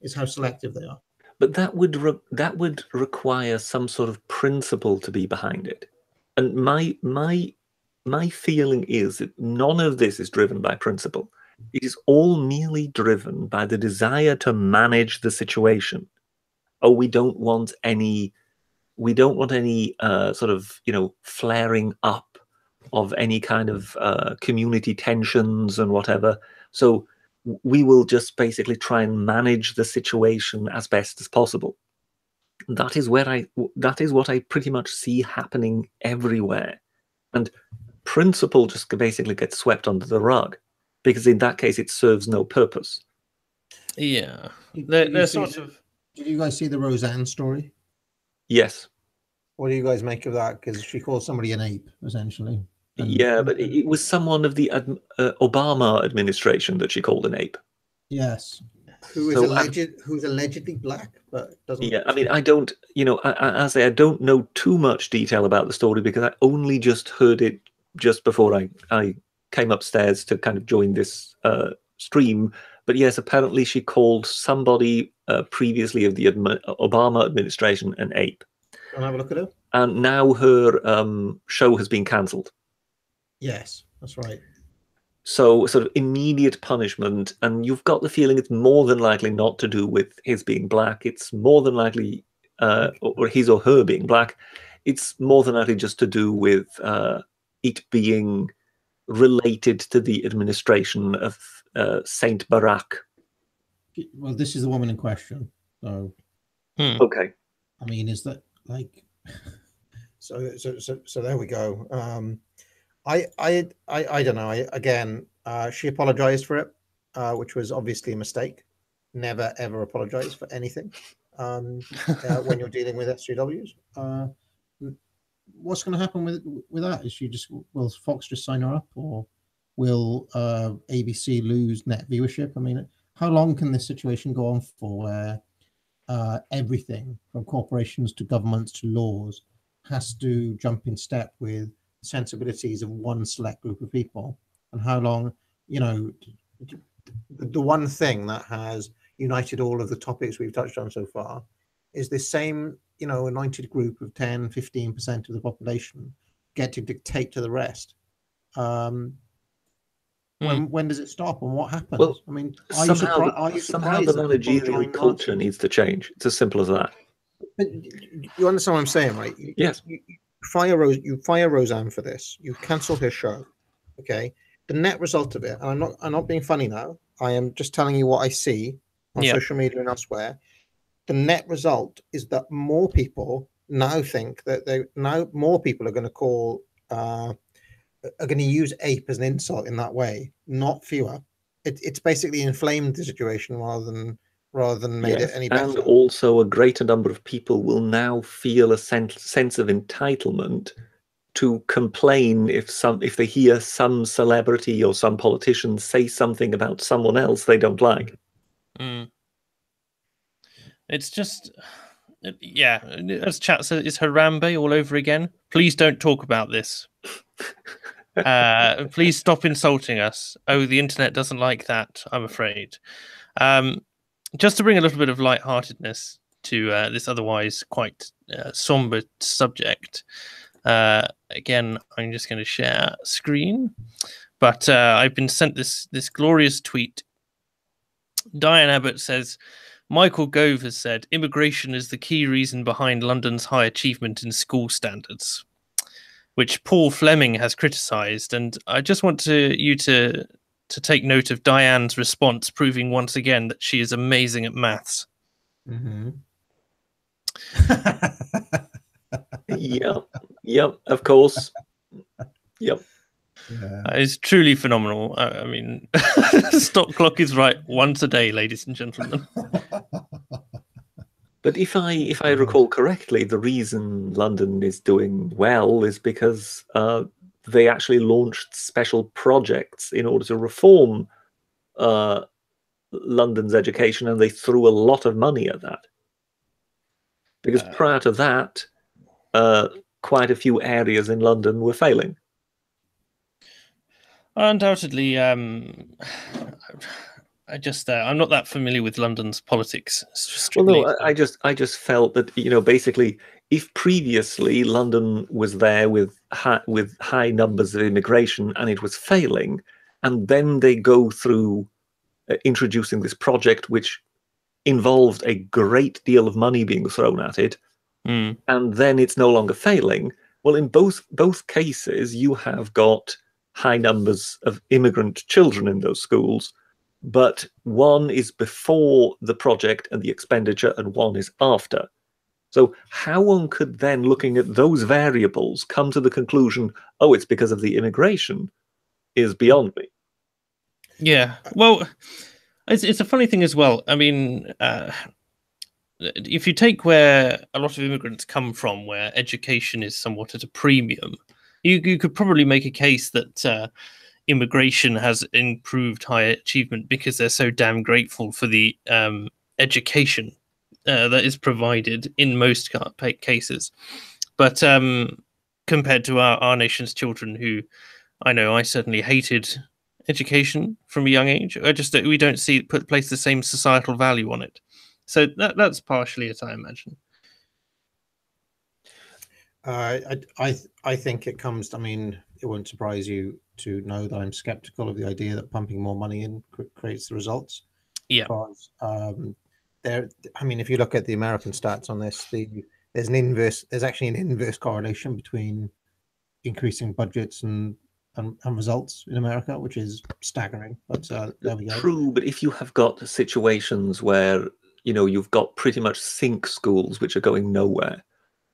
is how selective they are. But that would require some sort of principle to be behind it. And my feeling is that none of this is driven by principle. It is all merely driven by the desire to manage the situation. Oh, we don't want any sort of, flaring up of any kind of community tensions and whatever. So we will just basically try and manage the situation as best as possible. That is what I pretty much see happening everywhere. And principle just basically gets swept under the rug, because in that case it serves no purpose. Yeah. Did you guys see the Roseanne story? Yes. What do you guys make of that? Because she called somebody an ape, essentially. Yeah, but it was someone of the Obama administration that she called an ape. Yes. Who's allegedly black, but doesn't. Yeah, I mean, I don't, I say I don't know too much detail about the story, because I only just heard it just before I came upstairs to kind of join this stream. But yes, apparently she called somebody previously of the Obama administration an ape. Can I have a look at it? And now her show has been cancelled. Yes, that's right. So sort of immediate punishment, and you've got the feeling it's more than likely not to do with his being black. It's more than likely, or his or her being black. It's more than likely just to do with it being related to the administration of Saint Barack. Well, this is the woman in question. So, okay. I mean, is that like? So there we go. I don't know. Again, she apologized for it, which was obviously a mistake. Never ever apologize for anything when you're dealing with SJWs. What's going to happen with that? Is she will Fox just sign her up, or will ABC lose net viewership? I mean, how long can this situation go on for, where everything from corporations to governments to laws has to jump in step with sensibilities of one select group of people? And how long, the one thing that has united all of the topics we've touched on so far is this same, anointed group of 10-15% of the population get to dictate to the rest. When does it stop, and what happens? Well, I mean, somehow the managerial culture needs to change. It's as simple as that. But you understand what I'm saying, right? Yes. You fire Roseanne for this. You cancel her show. Okay. The net result of it, and I'm not being funny now. I am just telling you what I see on social media and elsewhere. The net result is that more people now think that more people are going to call are going to use ape as an insult in that way, not fewer. It's basically inflamed the situation rather than made it any better. And also a greater number of people will now feel a sense of entitlement to complain if they hear some celebrity or some politician say something about someone else they don't like. It's just, as chat says, it's Harambe all over again. Please don't talk about this. Please stop insulting us. Oh, the internet doesn't like that, I'm afraid. Just to bring a little bit of lightheartedness to this otherwise quite somber subject. Again, I'm just going to share screen. But I've been sent this glorious tweet. Diane Abbott says, Michael Gove has said, immigration is the key reason behind London's high achievement in school standards, which Paul Fleming has criticised. And I just want you to take note of Diane's response, proving once again that she is amazing at maths. Yep, of course. Yep. It's truly phenomenal. I mean, stop clock is right once a day, ladies and gentlemen. But if I recall correctly, the reason London is doing well is because they actually launched special projects in order to reform London's education, and they threw a lot of money at that. Because prior to that, quite a few areas in London were failing. Undoubtedly, I just I'm not that familiar with London's politics. Well, Strictly, no, I just felt that, basically, if previously London was there with high numbers of immigration and it was failing, and then they go through introducing this project which involved a great deal of money being thrown at it, and then it's no longer failing. Well, in both cases, you have got high numbers of immigrant children in those schools, but one is before the project and the expenditure, and one is after. So how one could then, looking at those variables, come to the conclusion, oh, it's because of the immigration, is beyond me. Yeah, well, it's a funny thing as well. I mean, if you take where a lot of immigrants come from, where education is somewhat at a premium, you could probably make a case that immigration has improved higher achievement because they're so damn grateful for the education that is provided in most cases. But compared to our nation's children, who I know I certainly hated education from a young age, we don't place the same societal value on it. So that's partially it, I imagine. I think it comes. I mean, it won't surprise you to know that I'm skeptical of the idea that pumping more money in creates the results. Yeah. Because I mean, if you look at the American stats on this, there's actually an inverse correlation between increasing budgets and results in America, which is staggering. But there we go. True, but if you have got situations where you've got pretty much sink schools which are going nowhere,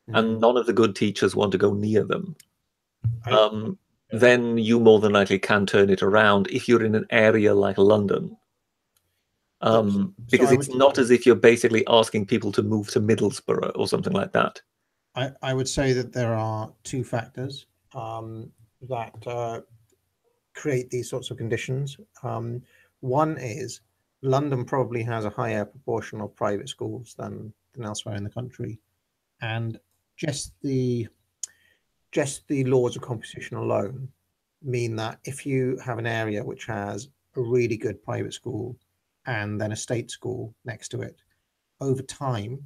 and none of the good teachers want to go near them, then you more than likely can turn it around if you're in an area like London. Because it's not as if you're basically asking people to move to Middlesbrough or something like that. I would say that there are two factors that create these sorts of conditions. One is London probably has a higher proportion of private schools than elsewhere in the country, and just the laws of competition alone mean that if you have an area which has a really good private school and then a state school next to it, over time,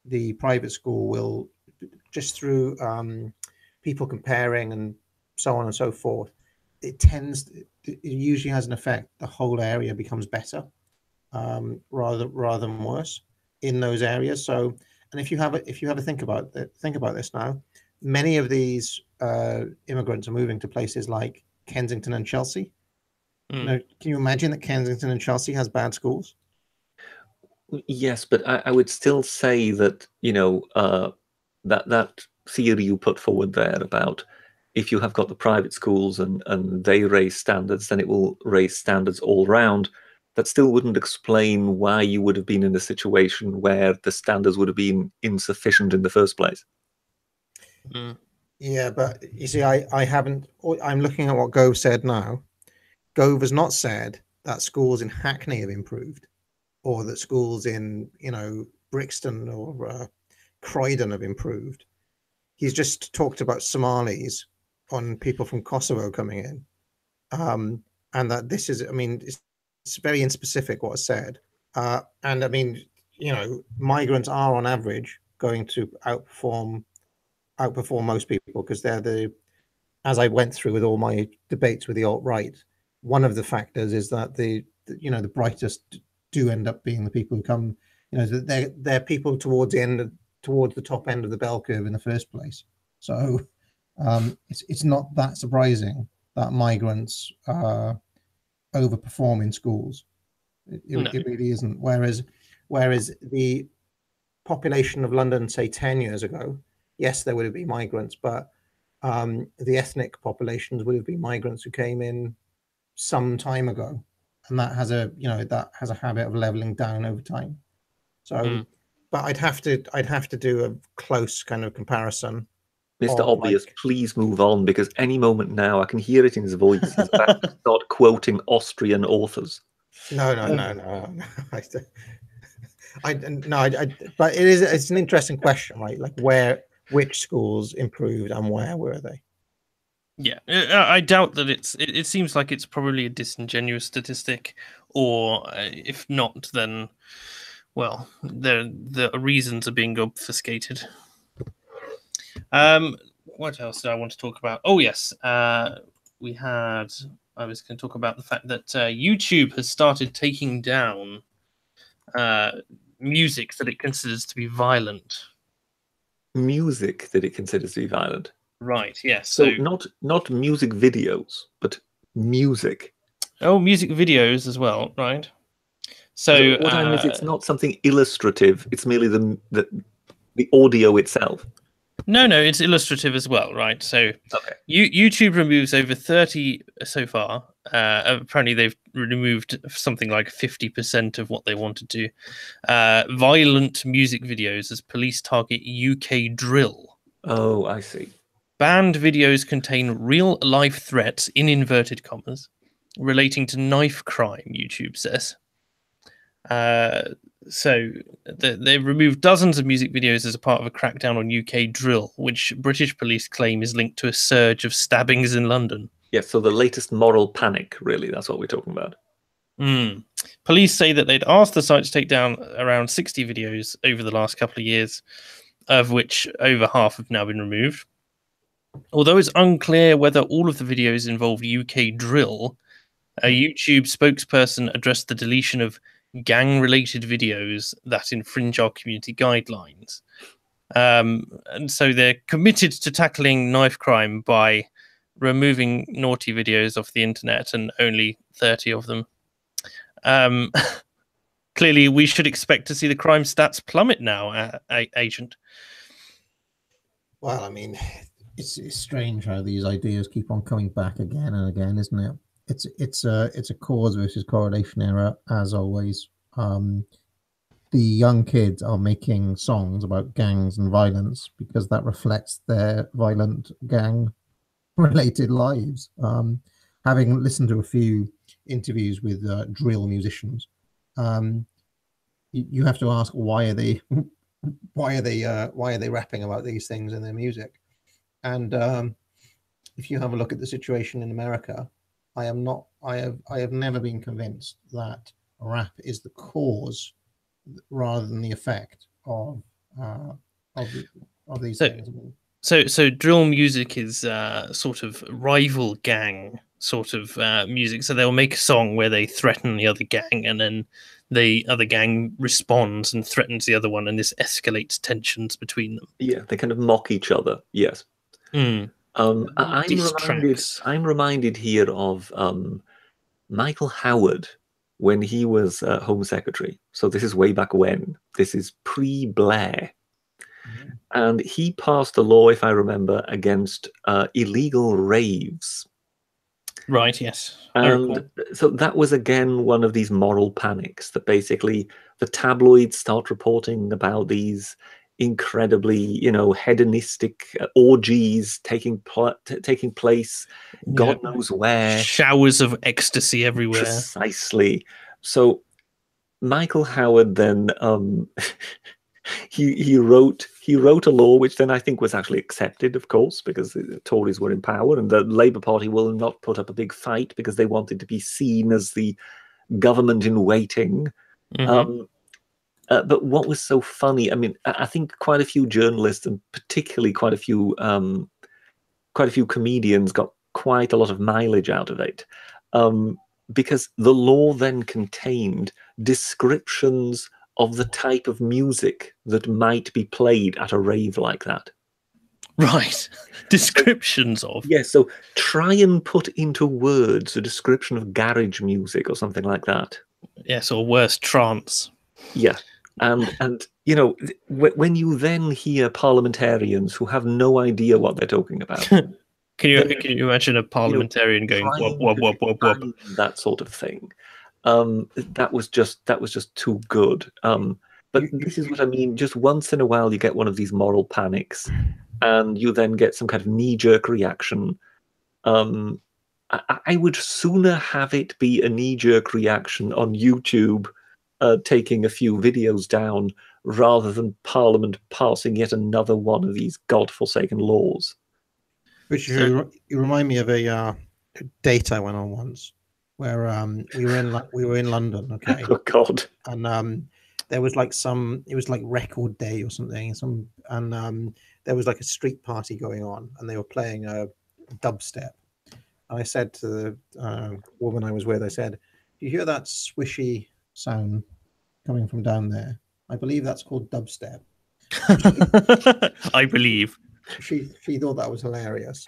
the private school will, just through people comparing and so on and so forth, it usually has an effect. The whole area becomes better rather than worse in those areas. So, and if you have a think about this now, many of these immigrants are moving to places like Kensington and Chelsea. Now, can you imagine that Kensington and Chelsea has bad schools? Yes, but I would still say that that theory you put forward there about if you have got the private schools and they raise standards, then it will raise standards all round. That still wouldn't explain why you would have been in a situation where the standards would have been insufficient in the first place. Yeah, but you see, I'm looking at what Gove said now. Gove has not said that schools in Hackney have improved, or that schools in Brixton or Croydon have improved. He's just talked about Somalis on people from Kosovo coming in, and that this is, I mean, it's very inspecific what is said, and I mean, migrants are on average going to outperform most people because they're as I went through with all my debates with the alt-right, one of the factors is that the brightest do end up being the people who come, they're people towards the top end of the bell curve in the first place. So it's not that surprising that migrants overperform in schools. It really isn't. Whereas the population of London, say 10 years ago, yes, there would have been migrants, but the ethnic populations would have been migrants who came in some time ago, and that has a habit of leveling down over time. So, but I'd have to do a close kind of comparison. Mr. Obvious, please move on, because any moment now I can hear it in his voice. He's about to start quoting Austrian authors. No. But it's an interesting question, right? Like which schools improved and where were they? Yeah, I doubt that it seems like it's probably a disingenuous statistic, or if not, then, well, the reasons are being obfuscated. What else did I want to talk about? Oh, yes. I was going to talk about the fact that YouTube has started taking down music that it considers to be violent. Music that it considers to be violent. Right, yes. So not music videos, but music. Oh, music videos as well, right? So what I mean is, it's not something illustrative. It's merely the audio itself. No, it's illustrative as well, right? So okay. YouTube removes over 30 so far. Apparently, they've removed something like 50% of what they wanted to. Violent music videos as police target UK drill. Oh, I see. Banned videos contain real-life threats, in inverted commas, relating to knife crime, YouTube says. So they've removed dozens of music videos as a part of a crackdown on UK drill, which British police claim is linked to a surge of stabbings in London. Yes, so the latest moral panic, really, that's what we're talking about. Police say that they'd asked the site to take down around 60 videos over the last couple of years, of which over half have now been removed. Although it's unclear whether all of the videos involve UK drill, a YouTube spokesperson addressed the deletion of gang-related videos that infringe our community guidelines. And so they're committed to tackling knife crime by removing naughty videos off the internet, and only 30 of them. Clearly, we should expect to see the crime stats plummet now, Agent. Well, I mean, it's strange how these ideas keep on coming back again and again, isn't it? It's a cause versus correlation error, as always. The young kids are making songs about gangs and violence because that reflects their violent gang-related lives. Having listened to a few interviews with drill musicians, you have to ask, why are they rapping about these things in their music? And if you have a look at the situation in America, I have never been convinced that rap is the cause rather than the effect of these things. So drill music is sort of rival gang sort of music. So they'll make a song where they threaten the other gang, and then the other gang responds and threatens the other one, and this escalates tensions between them. Yeah, they kind of mock each other. Yes. I'm reminded here of Michael Howard when he was Home Secretary. So this is way back when. This is pre-Blair. And he passed a law, if I remember, against illegal raves. Right, yes. And so that was, again, one of these moral panics, that basically the tabloids start reporting about these incredibly, hedonistic orgies taking place, God knows where. Showers of ecstasy everywhere. Precisely. So Michael Howard then he wrote a law which then I think was actually accepted, of course, because the Tories were in power, and the Labour Party will not put up a big fight because they wanted to be seen as the government in waiting. But what was so funny, I mean, I think quite a few journalists, and particularly quite a few comedians, got quite a lot of mileage out of it, because the law then contained descriptions of the type of music that might be played at a rave like that. Right. Descriptions of. Yeah, so try and put into words a description of garage music or something like that. Yes, or worse, trance. Yeah. And when you then hear parliamentarians who have no idea what they're talking about. Can you imagine a parliamentarian going wop, wop, wop, wop, that sort of thing? That was just too good. But this is what I mean. Just once in a while, you get one of these moral panics, and you then get some kind of knee-jerk reaction. I would sooner have it be a knee-jerk reaction on YouTube, taking a few videos down, rather than Parliament passing yet another one of these godforsaken laws. Which you remind me of a date I went on once, where we were in London, okay, Oh God. and there was like it was like record day or something, and there was like a street party going on, and they were playing a dubstep. And I said to the woman I was with, I said, "Do you hear that swishy sound coming from down there? I believe that's called dubstep." I believe. She thought that was hilarious,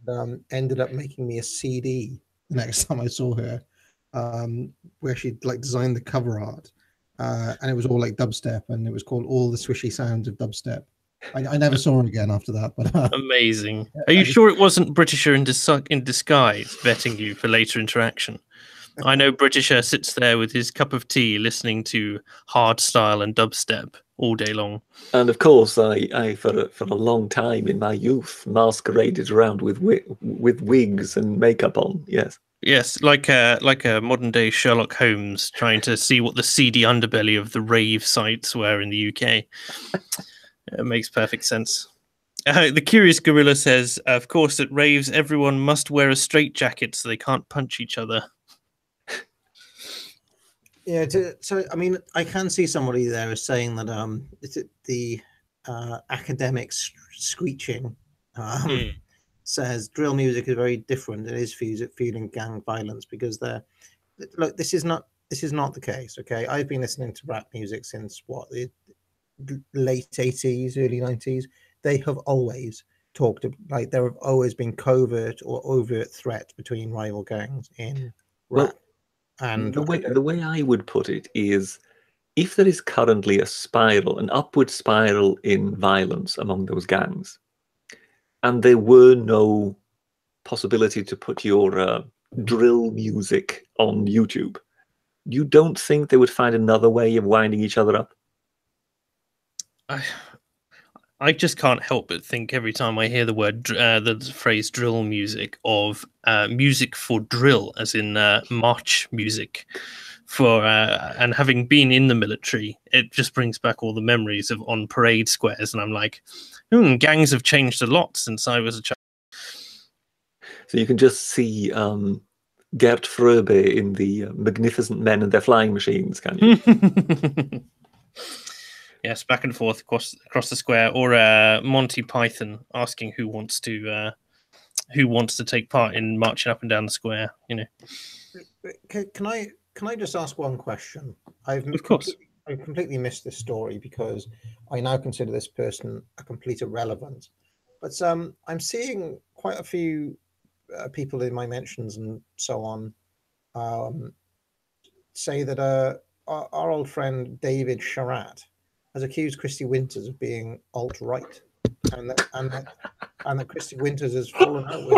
and ended up making me a CD the next time I saw her, where she'd like designed the cover art, and it was all like dubstep, and it was called "All the Swishy Sounds of Dubstep." I never saw her again after that, but Amazing. Are you sure it wasn't Britisher in disguise vetting you for later interaction? I know Britisher sits there with his cup of tea listening to hardstyle and dubstep all day long. And of course, I for a long time in my youth masqueraded around with wigs and makeup on. Yes. Yes, like a modern day Sherlock Holmes trying to see what the seedy underbelly of the rave sites were in the UK. It makes perfect sense. The Curious Gorilla says, of course, at raves, everyone must wear a straitjacket so they can't punch each other. yeah. So I mean, I can see somebody there is saying that the academic screeching says drill music is very different. It is feeling gang violence because look, this is not the case. Okay, I've been listening to rap music since the late 80s, early 90s. They have always talked like there have always been covert or overt threats between rival gangs in rap. Well, and the way I would put it is, if there is currently an upward spiral in violence among those gangs, and there were no possibility to put your drill music on YouTube, you don't think they would find another way of winding each other up? I just can't help but think every time I hear the phrase drill music of music for drill, as in march music. And having been in the military, it just brings back all the memories of on parade squares, and I'm like, gangs have changed a lot since I was a child. So you can just see Gert Fröbe in the Magnificent Men and Their Flying Machines, can you? Yes, back and forth across the square, or Monty Python asking who wants to take part in marching up and down the square. You know. Can I just ask one question? Of course. I completely missed this story because I now consider this person a complete irrelevant. But I'm seeing quite a few people in my mentions and so on say that our old friend David Sharat has accused Christy Winters of being alt-right, and that Christy Winters has fallen out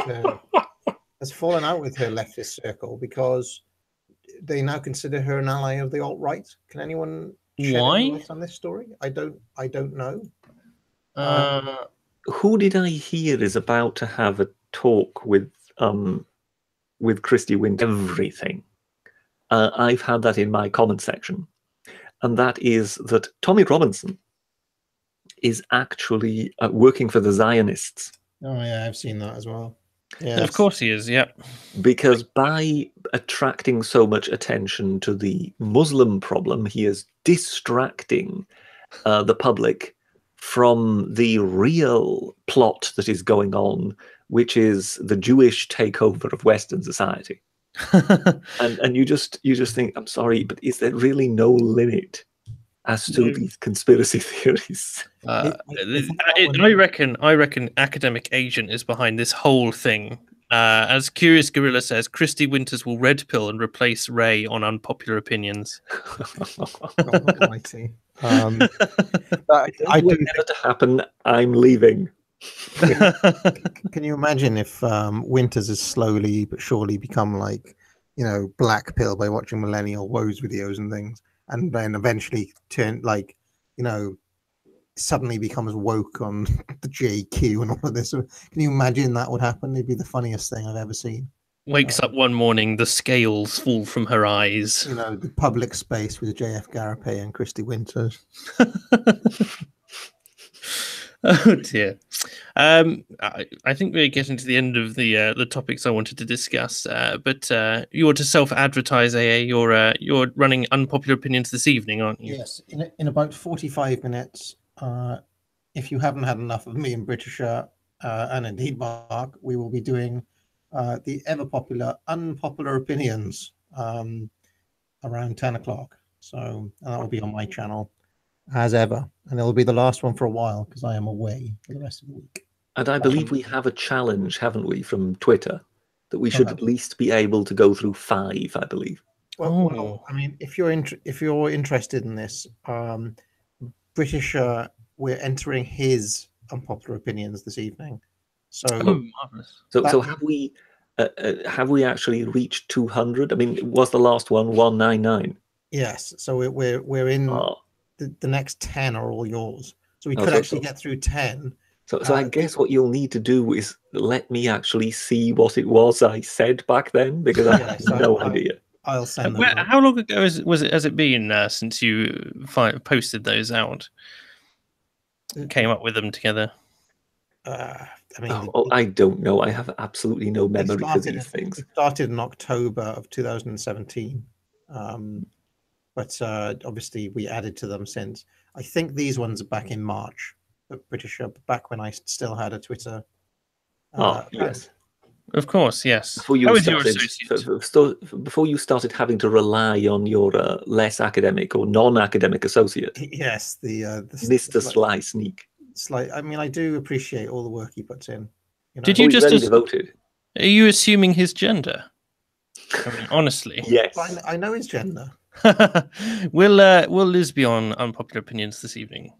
with her leftist circle because they now consider her an ally of the alt-right. Can anyone shed any light on this story? I don't know. Who did I hear is about to have a talk with Christy Winters? Everything. I've had that in my comment section. And that is that Tommy Robinson is actually working for the Zionists. Oh yeah, I've seen that as well. Yeah, of course he is. Yeah, because by attracting so much attention to the Muslim problem, he is distracting the public from the real plot that is going on, which is the Jewish takeover of Western society. and you just think, I'm sorry, but is there really no limit as to these conspiracy theories? I reckon Academic Agent is behind this whole thing. As Curious Gorilla says, Christy Winters will red pill and replace Ray on Unpopular Opinions. Almighty. I do never to happen. I'm leaving. Can you imagine if Winters has slowly but surely become like, black pill by watching millennial woes videos and things, and then eventually suddenly becomes woke on the JQ and all of this? Can you imagine that would happen? It'd be the funniest thing I've ever seen. Wakes up one morning, the scales fall from her eyes. The public space with JF Garapay and Christy Winters. Oh dear. I think we're getting to the end of the topics I wanted to discuss. But you want to self-advertise, AA. You're running Unpopular Opinions this evening, aren't you? Yes, in about 45 minutes. If you haven't had enough of me and Britisher, and indeed Mark, we will be doing the ever popular Unpopular Opinions around 10 o'clock. So that will be on my channel as ever, and it'll be the last one for a while because I am away for the rest of the week. And I believe we have a challenge, haven't we, from Twitter, that we should at least be able to go through 5, I believe. Well, I mean, if you're interested in this, Britisher, we're entering his Unpopular Opinions this evening. So, marvelous. So have we actually reached 200? I mean, was the last one 199? Yes. So we're in the next 10 are all yours. So we could actually get through 10. So I guess what you'll need to do is let me actually see what it was I said back then, because I have no idea. I'll send them. How long ago has it been since you posted those out? Came up with them together? I mean, I don't know. I have absolutely no memory for these things. It started in October of 2017. But obviously we added to them since. I think these ones are back in March, but Britisher, back when I still had a Twitter. Yes. Of course, yes. Before you started having to rely on your less academic or non-academic associate. Yes, Mr. Sly Sneak. I mean, I do appreciate all the work he puts in. You know? Did you just devoted? Are you assuming his gender? I mean, honestly. Yes. I know his gender. Will Liz be on Unpopular Opinions this evening?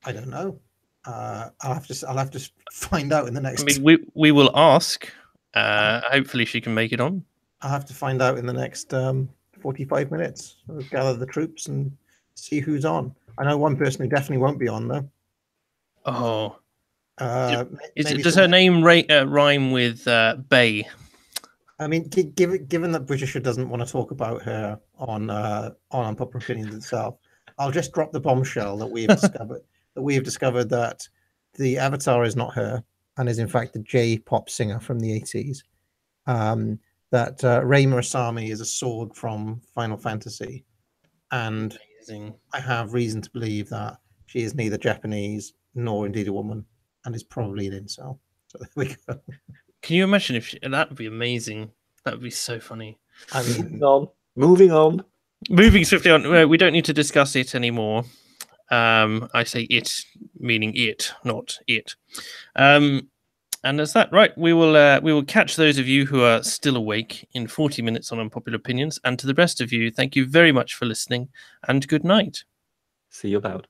I don't know. I'll have to find out in the next. I mean, we will ask. Hopefully, she can make it on. I'll have to find out in the next 45 minutes. We'll gather the troops and see who's on. I know one person who definitely won't be on though. Oh. Does her name rhyme with Bay? I mean, given that Britisher doesn't want to talk about her on Unpopular Opinions itself, I'll just drop the bombshell that we've discovered that the avatar is not her and is in fact a J-pop singer from the 80s. That Rei Murasami is a sword from Final Fantasy, and I have reason to believe that she is neither Japanese nor indeed a woman, and is probably an incel. So there we go. Can you imagine if that would be amazing? That would be so funny. I mean, moving on. Moving swiftly on. We don't need to discuss it anymore. I say it, meaning it, not it. And that's that. Right. We will catch those of you who are still awake in 40 minutes on Unpopular Opinions. And to the rest of you, thank you very much for listening, and good night. See you about.